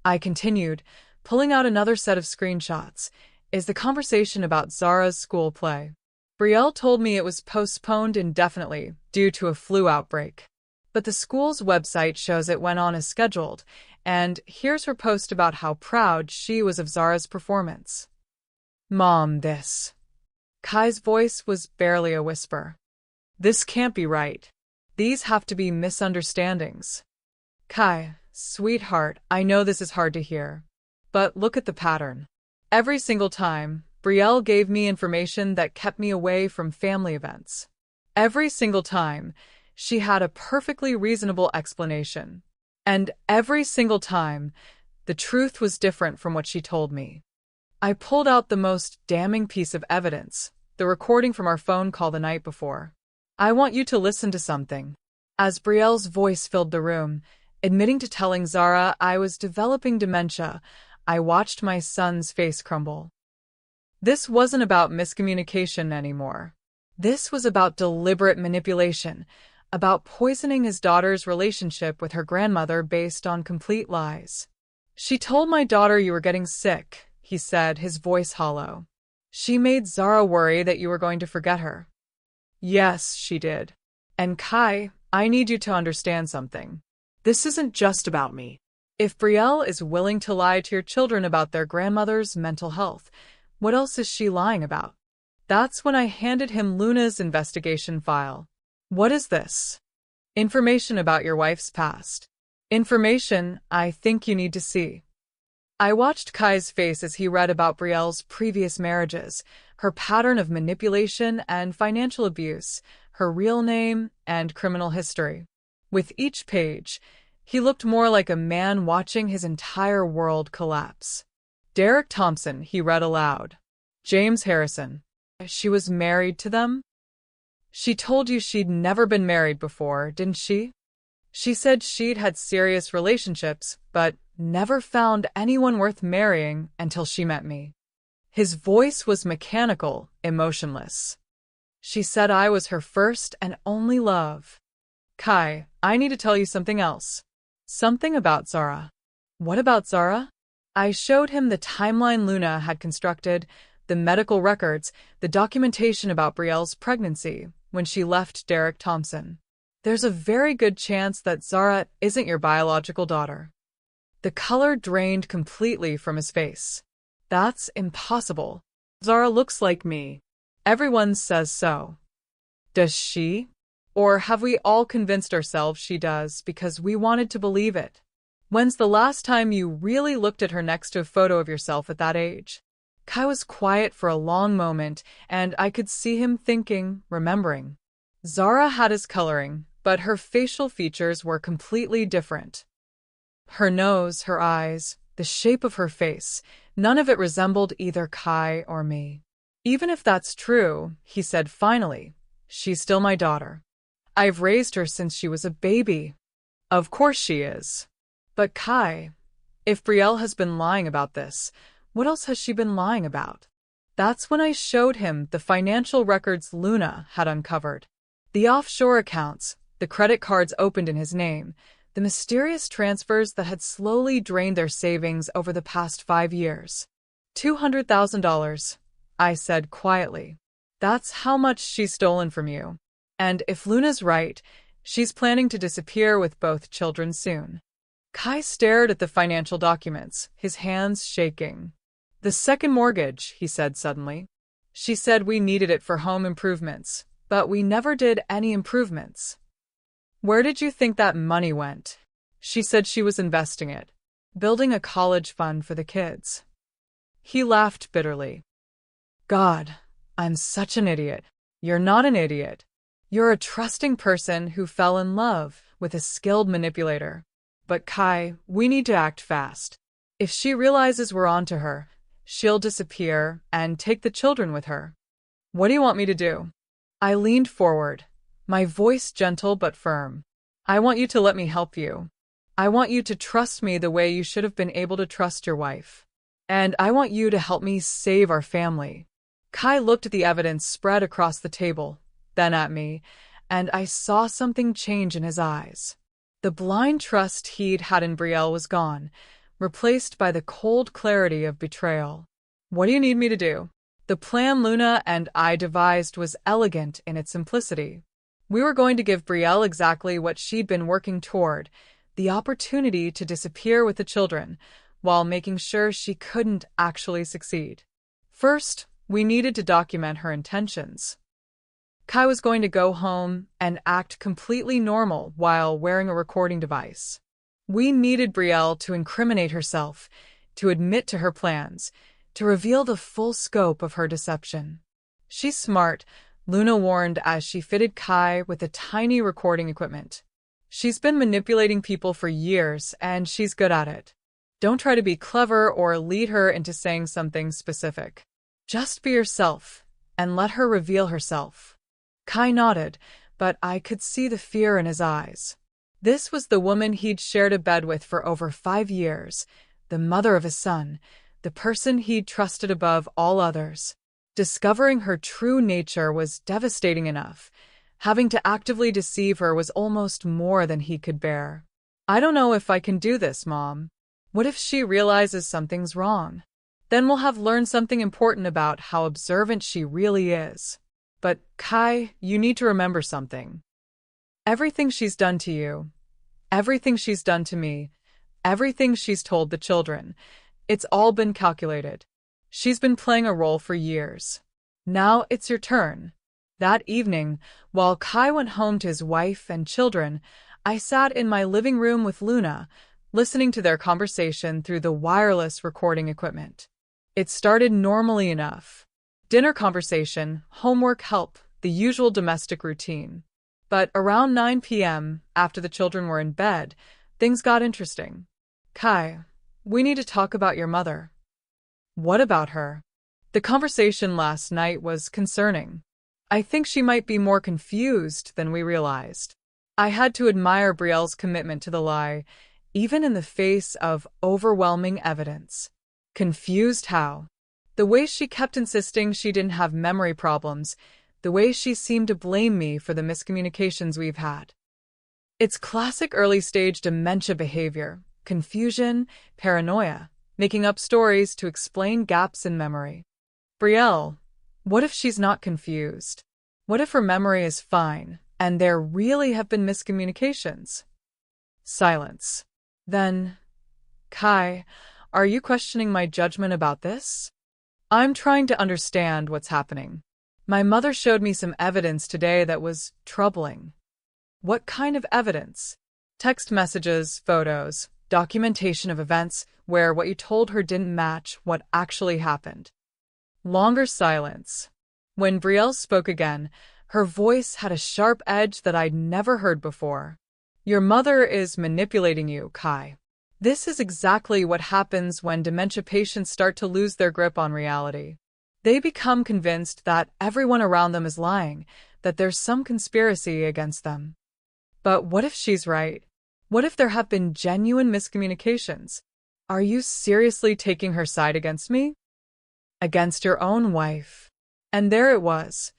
I continued, pulling out another set of screenshots, is the conversation about Zara's school play. Brielle told me it was postponed indefinitely due to a flu outbreak. But the school's website shows it went on as scheduled, and here's her post about how proud she was of Zara's performance. Mom, this. Kai's voice was barely a whisper. This can't be right. These have to be misunderstandings. Kai, sweetheart, I know this is hard to hear. But look at the pattern. Every single time, Brielle gave me information that kept me away from family events. Every single time, she had a perfectly reasonable explanation. And every single time, the truth was different from what she told me. I pulled out the most damning piece of evidence, the recording from our phone call the night before. I want you to listen to something. As Brielle's voice filled the room, admitting to telling Zara I was developing dementia, I watched my son's face crumble. This wasn't about miscommunication anymore. This was about deliberate manipulation, about poisoning his daughter's relationship with her grandmother based on complete lies. "She told my daughter you were getting sick," he said, his voice hollow. "She made Zara worry that you were going to forget her." "Yes, she did. And Kai, I need you to understand something. This isn't just about me. If Brielle is willing to lie to your children about their grandmother's mental health, what else is she lying about?" That's when I handed him Luna's investigation file. "What is this?" "Information about your wife's past. Information I think you need to see." I watched Kai's face as he read about Brielle's previous marriages, her pattern of manipulation and financial abuse, her real name, and criminal history. With each page, he looked more like a man watching his entire world collapse. "Derek Thompson," he read aloud. "James Harrison. She was married to them? She told you she'd never been married before, didn't she? She said she'd had serious relationships, but never found anyone worth marrying until she met me." His voice was mechanical, emotionless. "She said I was her first and only love." "Kai, I need to tell you something else. Something about Zara." "What about Zara?" I showed him the timeline Luna had constructed, the medical records, the documentation about Brielle's pregnancy when she left Derek Thompson. "There's a very good chance that Zara isn't your biological daughter." The color drained completely from his face. "That's impossible. Zara looks like me. Everyone says so." "Does she? Or have we all convinced ourselves she does because we wanted to believe it? When's the last time you really looked at her next to a photo of yourself at that age?" Kai was quiet for a long moment, and I could see him thinking, remembering. Zara had his coloring, but her facial features were completely different. Her nose, her eyes, the shape of her face, none of it resembled either Kai or me. "Even if that's true," he said finally, "she's still my daughter. I've raised her since she was a baby." "Of course she is. But Kai, if Brielle has been lying about this, what else has she been lying about?" That's when I showed him the financial records Luna had uncovered. The offshore accounts, the credit cards opened in his name, the mysterious transfers that had slowly drained their savings over the past 5 years. $200,000, I said quietly. "That's how much she's stolen from you. And if Luna's right, she's planning to disappear with both children soon." Kai stared at the financial documents, his hands shaking. "The second mortgage," he said suddenly. "She said we needed it for home improvements, but we never did any improvements." "Where did you think that money went?" "She said she was investing it, building a college fund for the kids." He laughed bitterly. "God, I'm such an idiot." "You're not an idiot. You're a trusting person who fell in love with a skilled manipulator. But Kai, we need to act fast. If she realizes we're onto her, she'll disappear and take the children with her." "What do you want me to do?" I leaned forward, my voice gentle but firm. "I want you to let me help you. I want you to trust me the way you should have been able to trust your wife. And I want you to help me save our family." Kai looked at the evidence spread across the table, then at me, and I saw something change in his eyes. The blind trust he'd had in Brielle was gone, replaced by the cold clarity of betrayal. "What do you need me to do?" The plan Luna and I devised was elegant in its simplicity. We were going to give Brielle exactly what she'd been working toward, the opportunity to disappear with the children, while making sure she couldn't actually succeed. First, we needed to document her intentions. Kai was going to go home and act completely normal while wearing a recording device. We needed Brielle to incriminate herself, to admit to her plans, to reveal the full scope of her deception. She's smart, Luna warned as she fitted Kai with a tiny recording equipment. She's been manipulating people for years, and she's good at it. Don't try to be clever or lead her into saying something specific. Just be yourself, and let her reveal herself. Kai nodded, but I could see the fear in his eyes. This was the woman he'd shared a bed with for over 5 years, the mother of his son, the person he'd trusted above all others. Discovering her true nature was devastating enough. Having to actively deceive her was almost more than he could bear. I don't know if I can do this, Mom. What if she realizes something's wrong? Then we'll have learned something important about how observant she really is. But, Kai, you need to remember something. Everything she's done to you, everything she's done to me, everything she's told the children, it's all been calculated. She's been playing a role for years. Now it's your turn. That evening, while Kai went home to his wife and children, I sat in my living room with Luna, listening to their conversation through the wireless recording equipment. It started normally enough. Dinner conversation, homework help, the usual domestic routine. But around 9 p.m., after the children were in bed, things got interesting. Kai, we need to talk about your mother. What about her? The conversation last night was concerning. I think she might be more confused than we realized. I had to admire Brielle's commitment to the lie, even in the face of overwhelming evidence. Confused how? The way she kept insisting she didn't have memory problems, the way she seemed to blame me for the miscommunications we've had. It's classic early-stage dementia behavior, confusion, paranoia, making up stories to explain gaps in memory. Brielle, what if she's not confused? What if her memory is fine, and there really have been miscommunications? Silence. Then, Kai, are you questioning my judgment about this? I'm trying to understand what's happening. My mother showed me some evidence today that was troubling. What kind of evidence? Text messages, photos, documentation of events where what you told her didn't match what actually happened. Longer silence. When Brielle spoke again, her voice had a sharp edge that I'd never heard before. Your mother is manipulating you, Kai. This is exactly what happens when dementia patients start to lose their grip on reality. They become convinced that everyone around them is lying, that there's some conspiracy against them. But what if she's right? What if there have been genuine miscommunications? Are you seriously taking her side against me? Against your own wife. And there it was,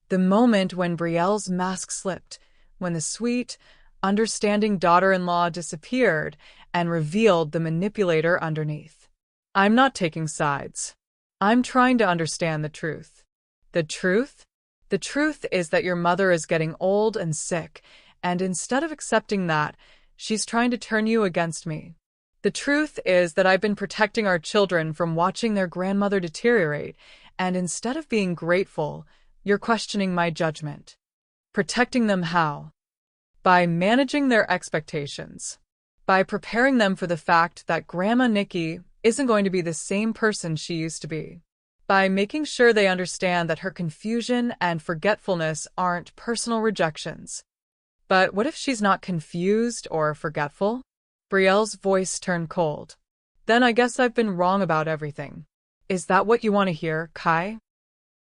the moment when Brielle's mask slipped, when the sweet, understanding daughter-in-law disappeared and revealed the manipulator underneath. I'm not taking sides. I'm trying to understand the truth. The truth? The truth is that your mother is getting old and sick, and instead of accepting that, she's trying to turn you against me. The truth is that I've been protecting our children from watching their grandmother deteriorate, and instead of being grateful, you're questioning my judgment. Protecting them how? By managing their expectations. By preparing them for the fact that Grandma Nikki isn't going to be the same person she used to be. By making sure they understand that her confusion and forgetfulness aren't personal rejections. But what if she's not confused or forgetful? Brielle's voice turned cold. Then I guess I've been wrong about everything. Is that what you want to hear, Kai?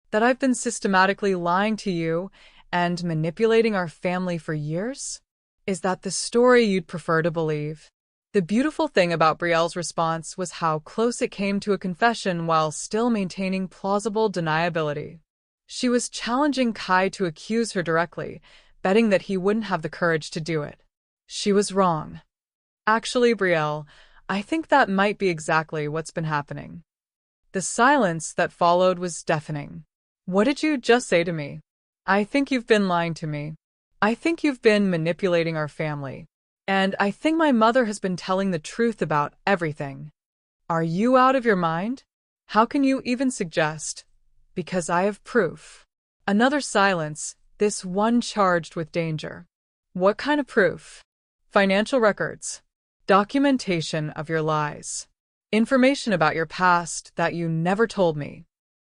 That I've been systematically lying to you and manipulating our family for years? Is that the story you'd prefer to believe? The beautiful thing about Brielle's response was how close it came to a confession while still maintaining plausible deniability. She was challenging Kai to accuse her directly, betting that he wouldn't have the courage to do it. She was wrong. Actually, Brielle, I think that might be exactly what's been happening. The silence that followed was deafening. What did you just say to me? I think you've been lying to me. I think you've been manipulating our family. And I think my mother has been telling the truth about everything. Are you out of your mind? How can you even suggest? Because I have proof. Another silence, this one charged with danger. What kind of proof? Financial records. Documentation of your lies. Information about your past that you never told me.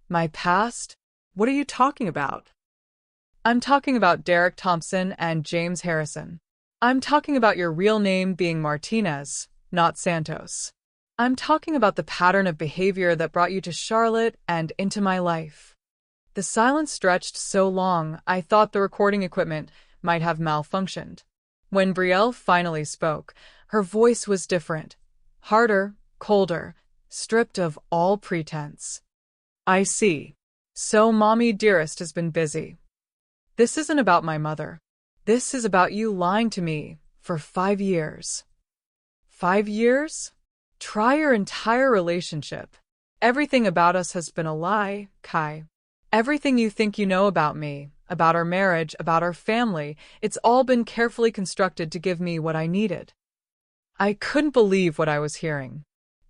My past? What are you talking about? I'm talking about Derek Thompson and James Harrison. I'm talking about your real name being Martinez, not Santos. I'm talking about the pattern of behavior that brought you to Charlotte and into my life. The silence stretched so long, I thought the recording equipment might have malfunctioned. When Brielle finally spoke, her voice was different, harder, colder, stripped of all pretense. I see. So Mommy Dearest has been busy. This isn't about my mother. This is about you lying to me for 5 years. 5 years? Try your entire relationship. Everything about us has been a lie, Kai. Everything you think you know about me, about our marriage, about our family, it's all been carefully constructed to give me what I needed. I couldn't believe what I was hearing.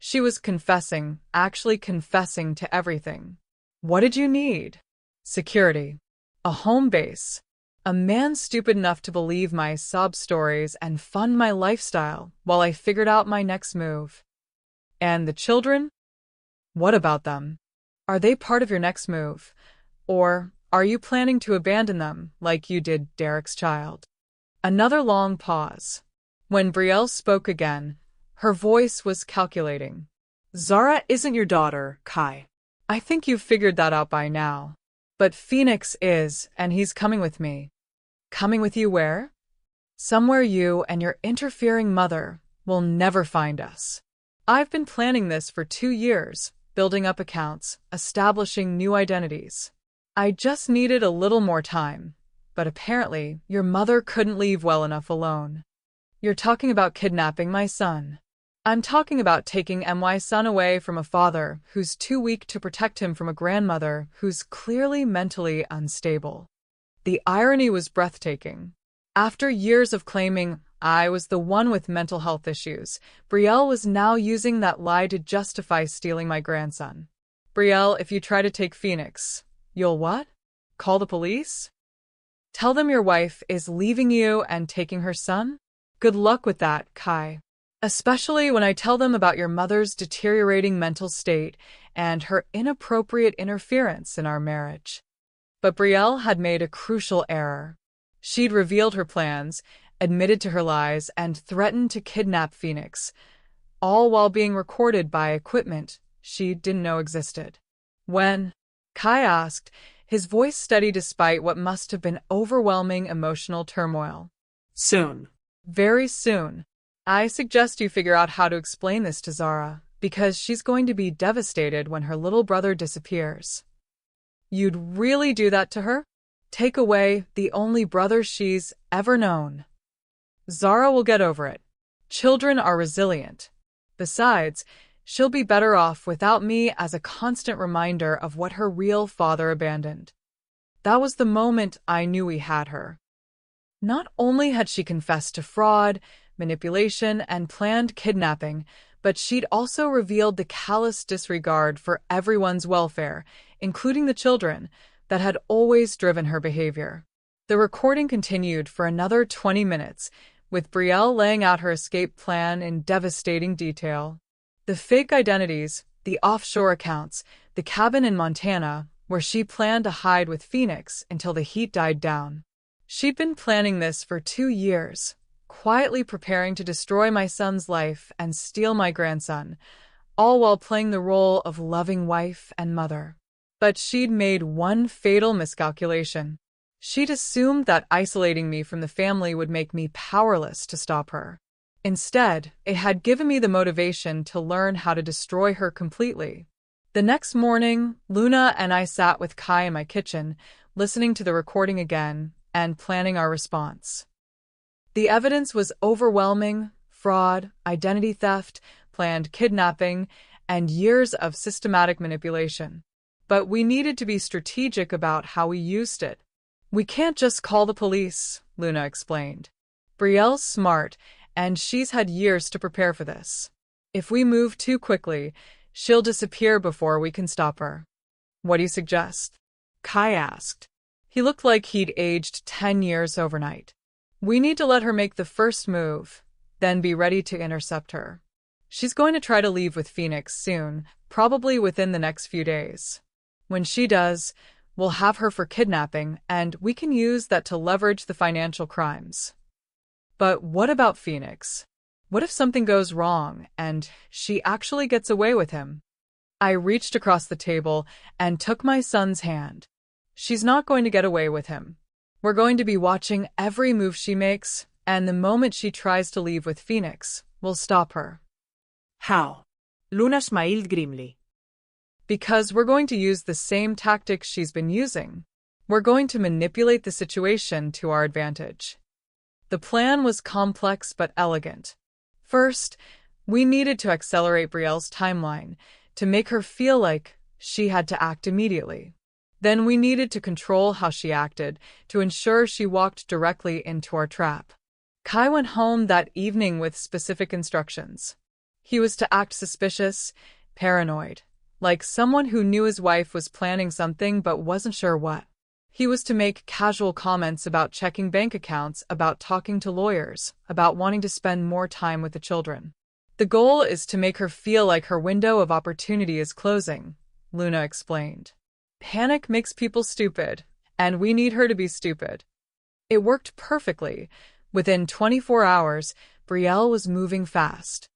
She was confessing, actually confessing to everything. What did you need? Security. A home base. A man stupid enough to believe my sob stories and fund my lifestyle while I figured out my next move. And the children? What about them? Are they part of your next move? Or are you planning to abandon them like you did Derek's child? Another long pause. When Brielle spoke again, her voice was calculating. Zara isn't your daughter, Kai. I think you've figured that out by now. But Phoenix is, and he's coming with me. Coming with you where? Somewhere you and your interfering mother will never find us. I've been planning this for 2 years, building up accounts, establishing new identities. I just needed a little more time, but apparently your mother couldn't leave well enough alone. You're talking about kidnapping my son. I'm talking about taking my son away from a father who's too weak to protect him from a grandmother who's clearly mentally unstable. The irony was breathtaking. After years of claiming I was the one with mental health issues, Brielle was now using that lie to justify stealing my grandson. Brielle, if you try to take Phoenix, you'll what? Call the police? Tell them your wife is leaving you and taking her son? Good luck with that, Kai. Especially when I tell them about your mother's deteriorating mental state and her inappropriate interference in our marriage. But Brielle had made a crucial error. She'd revealed her plans, admitted to her lies, and threatened to kidnap Phoenix, all while being recorded by equipment she didn't know existed. When? Kai asked, his voice steady despite what must have been overwhelming emotional turmoil. Soon. Very soon. I suggest you figure out how to explain this to Zara, because she's going to be devastated when her little brother disappears. You'd really do that to her? Take away the only brother she's ever known. Zara will get over it. Children are resilient. Besides, she'll be better off without me as a constant reminder of what her real father abandoned. That was the moment I knew we had her. Not only had she confessed to fraud, manipulation, and planned kidnapping, but she'd also revealed the callous disregard for everyone's welfare, including the children, that had always driven her behavior. The recording continued for another 20 minutes, with Brielle laying out her escape plan in devastating detail. The fake identities, the offshore accounts, the cabin in Montana, where she planned to hide with Phoenix until the heat died down. She'd been planning this for 2 years, quietly preparing to destroy my son's life and steal my grandson, all while playing the role of loving wife and mother. But she'd made one fatal miscalculation. She'd assumed that isolating me from the family would make me powerless to stop her. Instead, it had given me the motivation to learn how to destroy her completely. The next morning, Luna and I sat with Kai in my kitchen, listening to the recording again and planning our response. The evidence was overwhelming: fraud, identity theft, planned kidnapping, and years of systematic manipulation. But we needed to be strategic about how we used it. We can't just call the police, Luna explained. Brielle's smart, and she's had years to prepare for this. If we move too quickly, she'll disappear before we can stop her. What do you suggest? Kai asked. He looked like he'd aged 10 years overnight. We need to let her make the first move, then be ready to intercept her. She's going to try to leave with Phoenix soon, probably within the next few days. When she does, we'll have her for kidnapping, and we can use that to leverage the financial crimes. But what about Phoenix? What if something goes wrong and she actually gets away with him? I reached across the table and took my son's hand. She's not going to get away with him. We're going to be watching every move she makes, and the moment she tries to leave with Phoenix, we'll stop her. How? Luna smiled grimly. Because we're going to use the same tactics she's been using. We're going to manipulate the situation to our advantage. The plan was complex but elegant. First, we needed to accelerate Brielle's timeline to make her feel like she had to act immediately. Then we needed to control how she acted to ensure she walked directly into our trap. Kai went home that evening with specific instructions. He was to act suspicious, paranoid, like someone who knew his wife was planning something but wasn't sure what. He was to make casual comments about checking bank accounts, about talking to lawyers, about wanting to spend more time with the children. The goal is to make her feel like her window of opportunity is closing, Luna explained. Panic makes people stupid, and we need her to be stupid. It worked perfectly. Within 24 hours, Brielle was moving fast.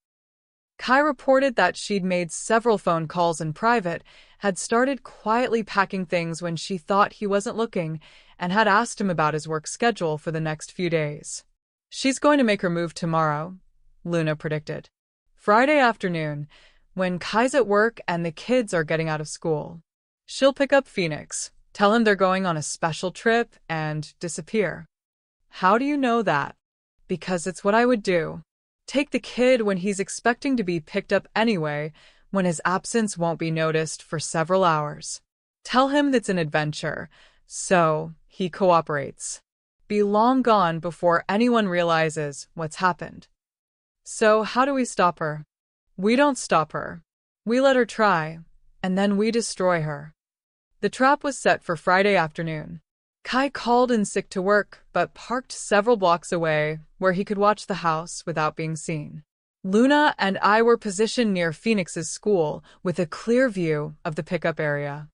Kai reported that she'd made several phone calls in private, had started quietly packing things when she thought he wasn't looking, and had asked him about his work schedule for the next few days. She's going to make her move tomorrow, Luna predicted. Friday afternoon, when Kai's at work and the kids are getting out of school. She'll pick up Phoenix, tell him they're going on a special trip, and disappear. How do you know that? Because it's what I would do. Take the kid when he's expecting to be picked up anyway, when his absence won't be noticed for several hours. Tell him that's an adventure, so he cooperates. Be long gone before anyone realizes what's happened. So how do we stop her? We don't stop her. We let her try, and then we destroy her. The trap was set for Friday afternoon. Kai called in sick to work, but parked several blocks away where he could watch the house without being seen. Luna and I were positioned near Phoenix's school with a clear view of the pickup area.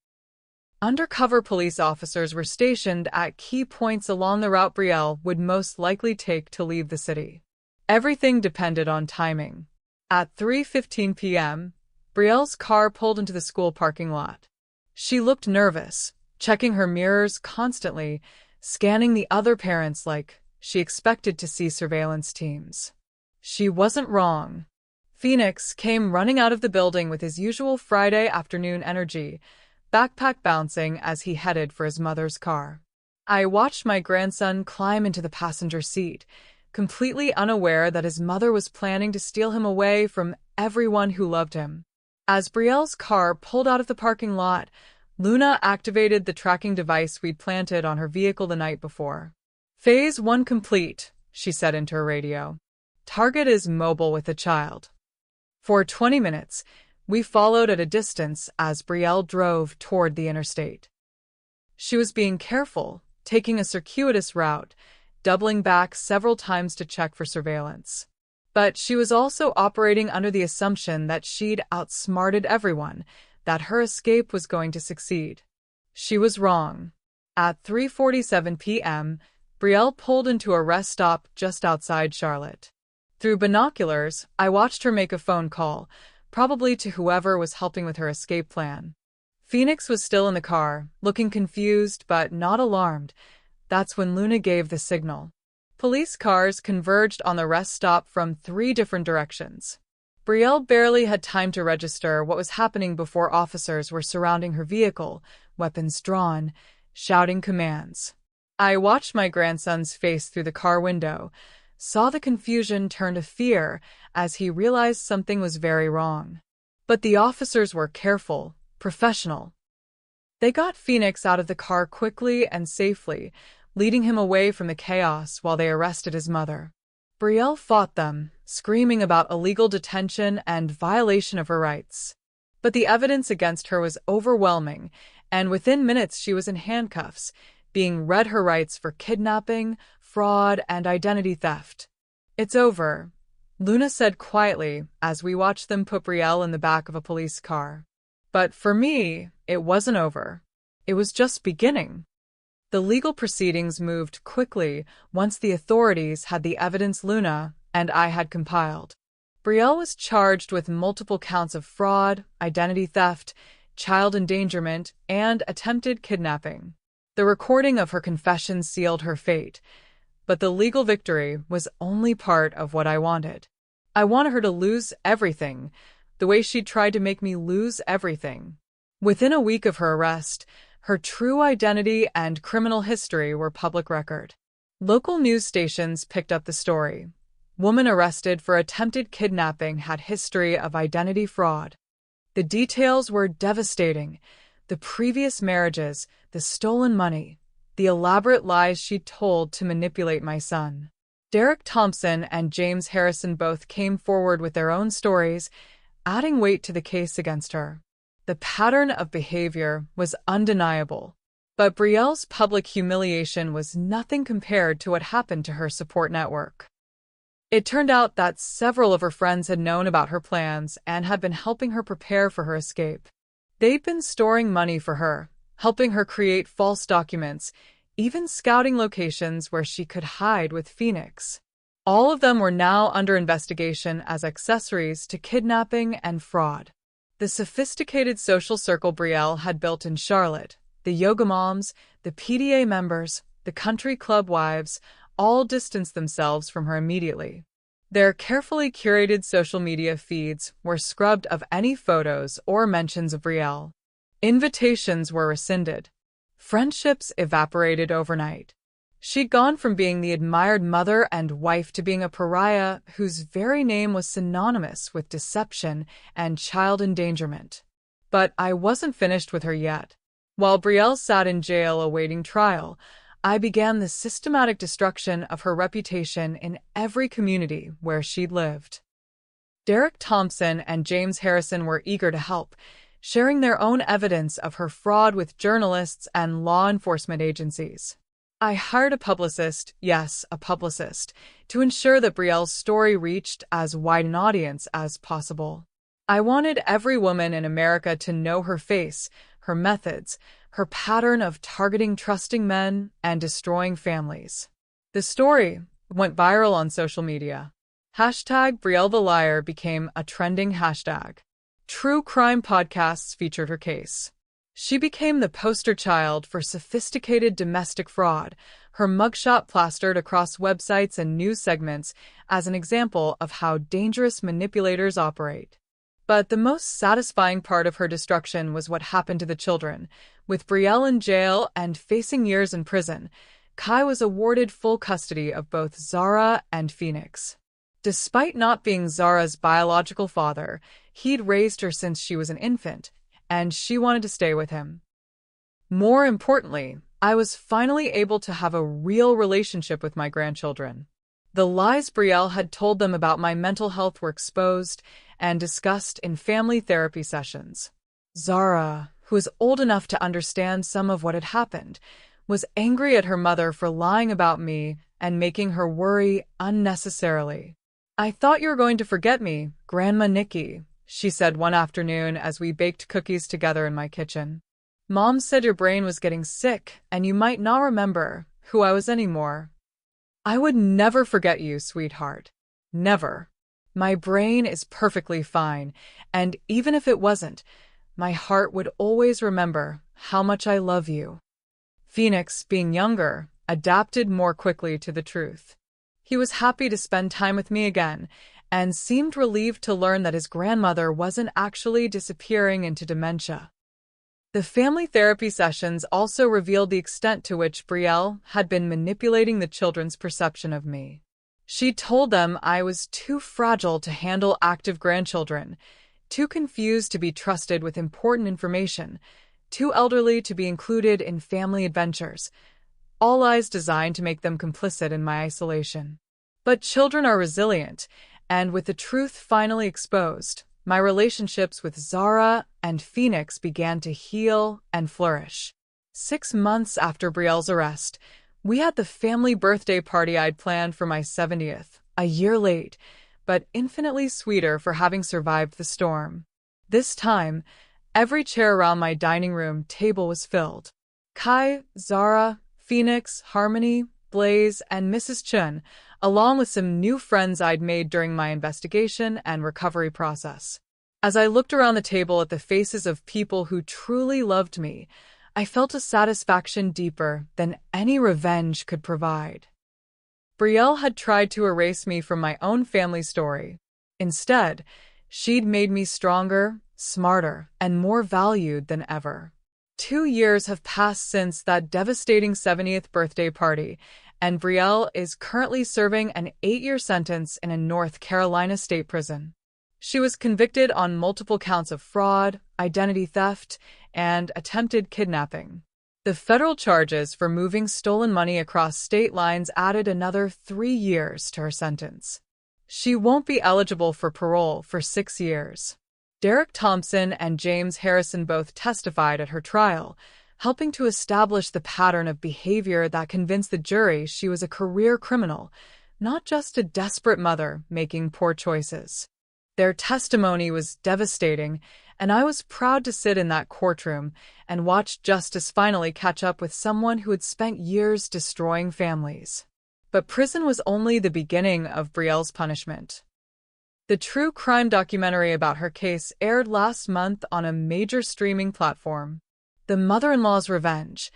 Undercover police officers were stationed at key points along the route Brielle would most likely take to leave the city. Everything depended on timing. At 3:15 p.m., Brielle's car pulled into the school parking lot. She looked nervous, checking her mirrors constantly, scanning the other parents like she expected to see surveillance teams. She wasn't wrong. Phoenix came running out of the building with his usual Friday afternoon energy, backpack bouncing as he headed for his mother's car. I watched my grandson climb into the passenger seat, completely unaware that his mother was planning to steal him away from everyone who loved him. As Brielle's car pulled out of the parking lot, Luna activated the tracking device we'd planted on her vehicle the night before. Phase 1 complete, she said into her radio. Target is mobile with a child. For 20 minutes, we followed at a distance as Brielle drove toward the interstate. She was being careful, taking a circuitous route, doubling back several times to check for surveillance. But she was also operating under the assumption that she'd outsmarted everyone, that her escape was going to succeed. She was wrong. At 3:47 p.m., Brielle pulled into a rest stop just outside Charlotte. Through binoculars, I watched her make a phone call, probably to whoever was helping with her escape plan. Phoenix was still in the car, looking confused but not alarmed. That's when Luna gave the signal. Police cars converged on the rest stop from 3 different directions. Brielle barely had time to register what was happening before officers were surrounding her vehicle, weapons drawn, shouting commands. I watched my grandson's face through the car window, saw the confusion turn to fear as he realized something was very wrong. But the officers were careful, professional. They got Phoenix out of the car quickly and safely, leading him away from the chaos while they arrested his mother. Brielle fought them, screaming about illegal detention and violation of her rights. But the evidence against her was overwhelming, and within minutes she was in handcuffs, being read her rights for kidnapping, fraud, and identity theft. It's over, Luna said quietly as we watched them put Brielle in the back of a police car. But for me, it wasn't over. It was just beginning. The legal proceedings moved quickly once the authorities had the evidence Luna and I had compiled. Brielle was charged with multiple counts of fraud, identity theft, child endangerment, and attempted kidnapping. The recording of her confession sealed her fate, but the legal victory was only part of what I wanted. I wanted her to lose everything, the way she'd tried to make me lose everything. Within a week of her arrest, her true identity and criminal history were public record. Local news stations picked up the story. Woman arrested for attempted kidnapping had history of identity fraud. The details were devastating. The previous marriages, the stolen money, the elaborate lies she'd told to manipulate my son. Derek Thompson and James Harrison both came forward with their own stories, adding weight to the case against her. The pattern of behavior was undeniable, but Brielle's public humiliation was nothing compared to what happened to her support network. It turned out that several of her friends had known about her plans and had been helping her prepare for her escape. They'd been storing money for her, helping her create false documents, even scouting locations where she could hide with Phoenix. All of them were now under investigation as accessories to kidnapping and fraud. The sophisticated social circle Brielle had built in Charlotte, the yoga moms, the PDA members, the country club wives, all distanced themselves from her immediately. Their carefully curated social media feeds were scrubbed of any photos or mentions of Brielle. Invitations were rescinded. Friendships evaporated overnight. She'd gone from being the admired mother and wife to being a pariah whose very name was synonymous with deception and child endangerment. But I wasn't finished with her yet. While Brielle sat in jail awaiting trial, I began the systematic destruction of her reputation in every community where she'd lived. Derek Thompson and James Harrison were eager to help, sharing their own evidence of her fraud with journalists and law enforcement agencies. I hired a publicist, yes, a publicist, to ensure that Brielle's story reached as wide an audience as possible. I wanted every woman in America to know her face, her methods, her pattern of targeting trusting men and destroying families. The story went viral on social media. #BrielleTheLiar became a trending hashtag. True crime podcasts featured her case. She became the poster child for sophisticated domestic fraud, her mugshot plastered across websites and news segments as an example of how dangerous manipulators operate. But the most satisfying part of her destruction was what happened to the children. With Brielle in jail and facing years in prison, Kai was awarded full custody of both Zara and Phoenix. Despite not being Zara's biological father, he'd raised her since she was an infant, and she wanted to stay with him. More importantly, I was finally able to have a real relationship with my grandchildren. The lies Brielle had told them about my mental health were exposed and discussed in family therapy sessions. Zara, who was old enough to understand some of what had happened, was angry at her mother for lying about me and making her worry unnecessarily. "I thought you were going to forget me, Grandma Nikki," she said one afternoon as we baked cookies together in my kitchen. "Mom said your brain was getting sick and you might not remember who I was anymore." "I would never forget you, sweetheart. Never. My brain is perfectly fine, and even if it wasn't, my heart would always remember how much I love you." Phoenix, being younger, adapted more quickly to the truth. He was happy to spend time with me again, and seemed relieved to learn that his grandmother wasn't actually disappearing into dementia. The family therapy sessions also revealed the extent to which Brielle had been manipulating the children's perception of me. She told them I was too fragile to handle active grandchildren, too confused to be trusted with important information, too elderly to be included in family adventures, all lies designed to make them complicit in my isolation. But children are resilient, and with the truth finally exposed, my relationships with Zara and Phoenix began to heal and flourish. 6 months after Brielle's arrest, we had the family birthday party I'd planned for my 70th, a year late, but infinitely sweeter for having survived the storm. This time, every chair around my dining room table was filled. Kai, Zara, Phoenix, Harmony, Blaze, and Mrs. Chun, along with some new friends I'd made during my investigation and recovery process. As I looked around the table at the faces of people who truly loved me, I felt a satisfaction deeper than any revenge could provide. Brielle had tried to erase me from my own family story. Instead, she'd made me stronger, smarter, and more valued than ever. 2 years have passed since that devastating 70th birthday party, and Brielle is currently serving an 8-year sentence in a North Carolina state prison. She was convicted on multiple counts of fraud, identity theft, and attempted kidnapping. The federal charges for moving stolen money across state lines added another 3 years to her sentence. She won't be eligible for parole for 6 years. Derek Thompson and James Harrison both testified at her trial, helping to establish the pattern of behavior that convinced the jury she was a career criminal, not just a desperate mother making poor choices. Their testimony was devastating, and I was proud to sit in that courtroom and watch justice finally catch up with someone who had spent years destroying families. But prison was only the beginning of Brielle's punishment. The true crime documentary about her case aired last month on a major streaming platform. The Mother-in-Law's Revenge,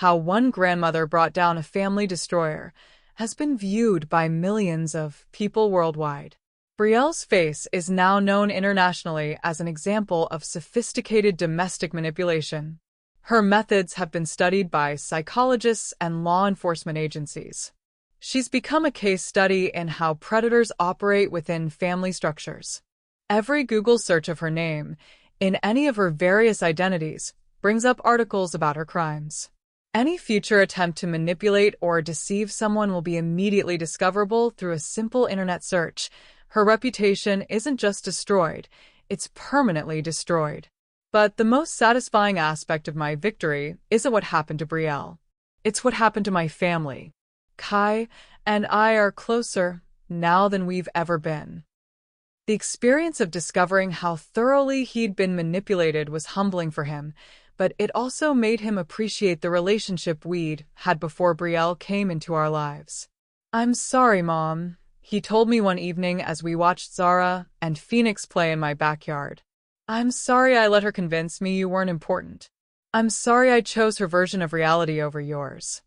How One Grandmother Brought Down a Family Destroyer, has been viewed by millions of people worldwide. Brielle's face is now known internationally as an example of sophisticated domestic manipulation. Her methods have been studied by psychologists and law enforcement agencies. She's become a case study in how predators operate within family structures. Every Google search of her name, in any of her various identities, brings up articles about her crimes. Any future attempt to manipulate or deceive someone will be immediately discoverable through a simple internet search. Her reputation isn't just destroyed, it's permanently destroyed. But the most satisfying aspect of my victory isn't what happened to Brielle. It's what happened to my family. Kai and I are closer now than we've ever been. The experience of discovering how thoroughly he'd been manipulated was humbling for him, but it also made him appreciate the relationship we'd had before Brielle came into our lives. "I'm sorry, Mom," he told me one evening as we watched Zara and Phoenix play in my backyard. "I'm sorry I let her convince me you weren't important. I'm sorry I chose her version of reality over yours."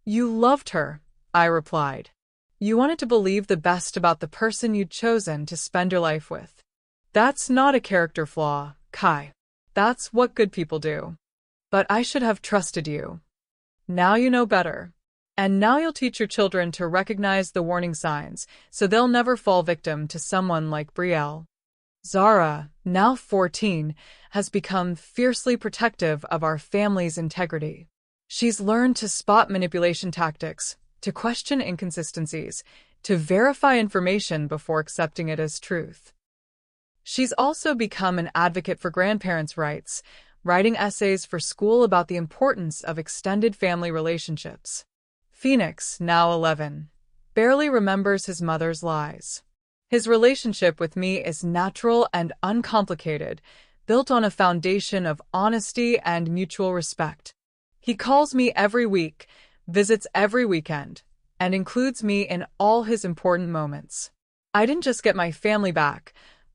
"You loved her," I replied. "You wanted to believe the best about the person you'd chosen to spend your life with. That's not a character flaw, Kai. That's what good people do. But I should have trusted you. Now you know better. And now you'll teach your children to recognize the warning signs so they'll never fall victim to someone like Brielle." Zara, now 14, has become fiercely protective of our family's integrity. She's learned to spot manipulation tactics, to question inconsistencies, to verify information before accepting it as truth. She's also become an advocate for grandparents' rights, writing essays for school about the importance of extended family relationships. Phoenix, now 11, barely remembers his mother's lies. His relationship with me is natural and uncomplicated, built on a foundation of honesty and mutual respect. He calls me every week, visits every weekend, and includes me in all his important moments. I didn't just get my family back.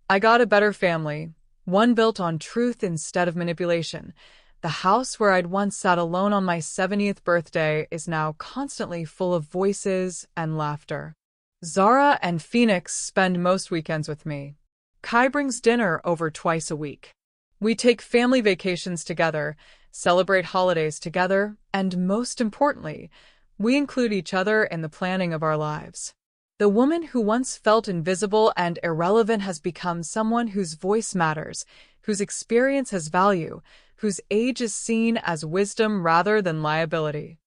I got a better family, one built on truth instead of manipulation. The house where I'd once sat alone on my 70th birthday is now constantly full of voices and laughter. Zara and Phoenix spend most weekends with me. Kai brings dinner over twice a week. We take family vacations together, celebrate holidays together, and most importantly, we include each other in the planning of our lives. The woman who once felt invisible and irrelevant has become someone whose voice matters, whose experience has value, whose age is seen as wisdom rather than liability.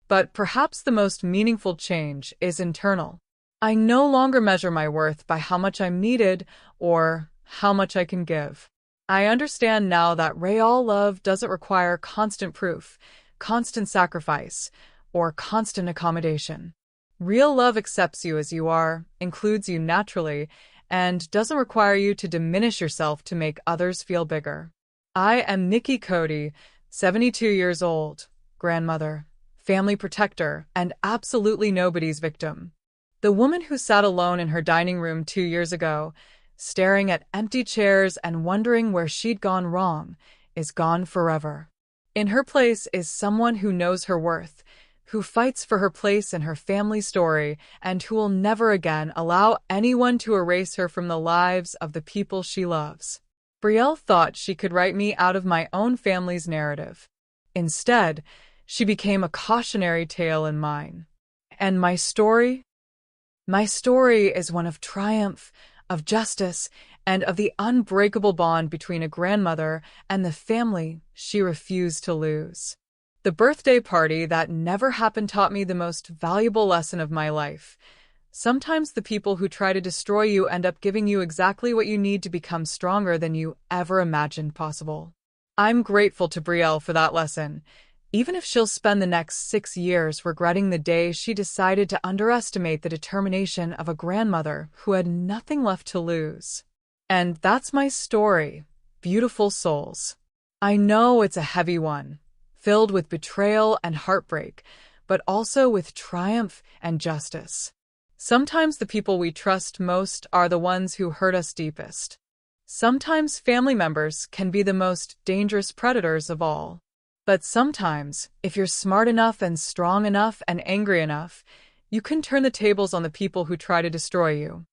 But perhaps the most meaningful change is internal. I no longer measure my worth by how much I'm needed or how much I can give. I understand now that real love doesn't require constant proof, constant sacrifice, or constant accommodation. Real love accepts you as you are, includes you naturally, and doesn't require you to diminish yourself to make others feel bigger. I am Nikki Cody, 72 years old, grandmother, family protector, and absolutely nobody's victim. The woman who sat alone in her dining room 2 years ago, staring at empty chairs and wondering where she'd gone wrong, is gone forever. In her place is someone who knows her worth, who fights for her place in her family story, and who will never again allow anyone to erase her from the lives of the people she loves. Brielle thought she could write me out of my own family's narrative. Instead, she became a cautionary tale in mine. And my story? My story is one of triumph, of justice, and of the unbreakable bond between a grandmother and the family she refused to lose. The birthday party that never happened taught me the most valuable lesson of my life. Sometimes the people who try to destroy you end up giving you exactly what you need to become stronger than you ever imagined possible. I'm grateful to Brielle for that lesson, even if she'll spend the next 6 years regretting the day she decided to underestimate the determination of a grandmother who had nothing left to lose. And that's my story, beautiful souls. I know it's a heavy one, filled with betrayal and heartbreak, but also with triumph and justice. Sometimes the people we trust most are the ones who hurt us deepest. Sometimes family members can be the most dangerous predators of all. But sometimes, if you're smart enough and strong enough and angry enough, you can turn the tables on the people who try to destroy you.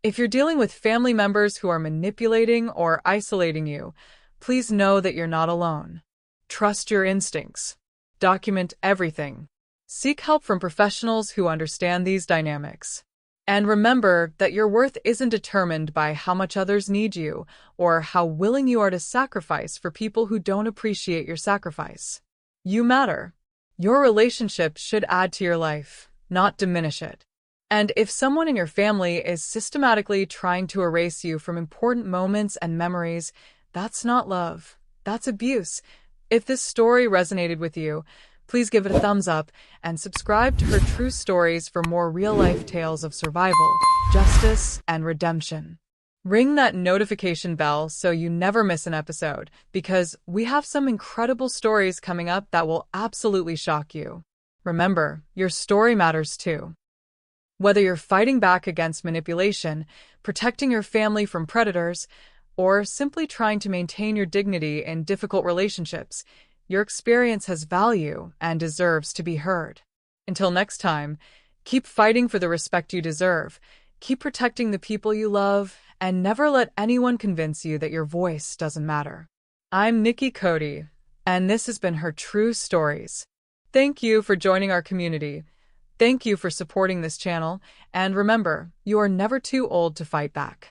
If you're dealing with family members who are manipulating or isolating you, please know that you're not alone. Trust your instincts. Document everything. Seek help from professionals who understand these dynamics. And remember that your worth isn't determined by how much others need you or how willing you are to sacrifice for people who don't appreciate your sacrifice. You matter. Your relationship should add to your life, not diminish it. And if someone in your family is systematically trying to erase you from important moments and memories, that's not love. That's abuse. If this story resonated with you, please give it a thumbs up and subscribe to Her True Stories for more real-life tales of survival, justice, and redemption. Ring that notification bell so you never miss an episode, because we have some incredible stories coming up that will absolutely shock you. Remember, your story matters too. Whether you're fighting back against manipulation, protecting your family from predators, or simply trying to maintain your dignity in difficult relationships, your experience has value and deserves to be heard. Until next time, keep fighting for the respect you deserve, keep protecting the people you love, and never let anyone convince you that your voice doesn't matter. I'm Nikki Cody, and this has been Her True Stories. Thank you for joining our community. Thank you for supporting this channel, and remember, you are never too old to fight back.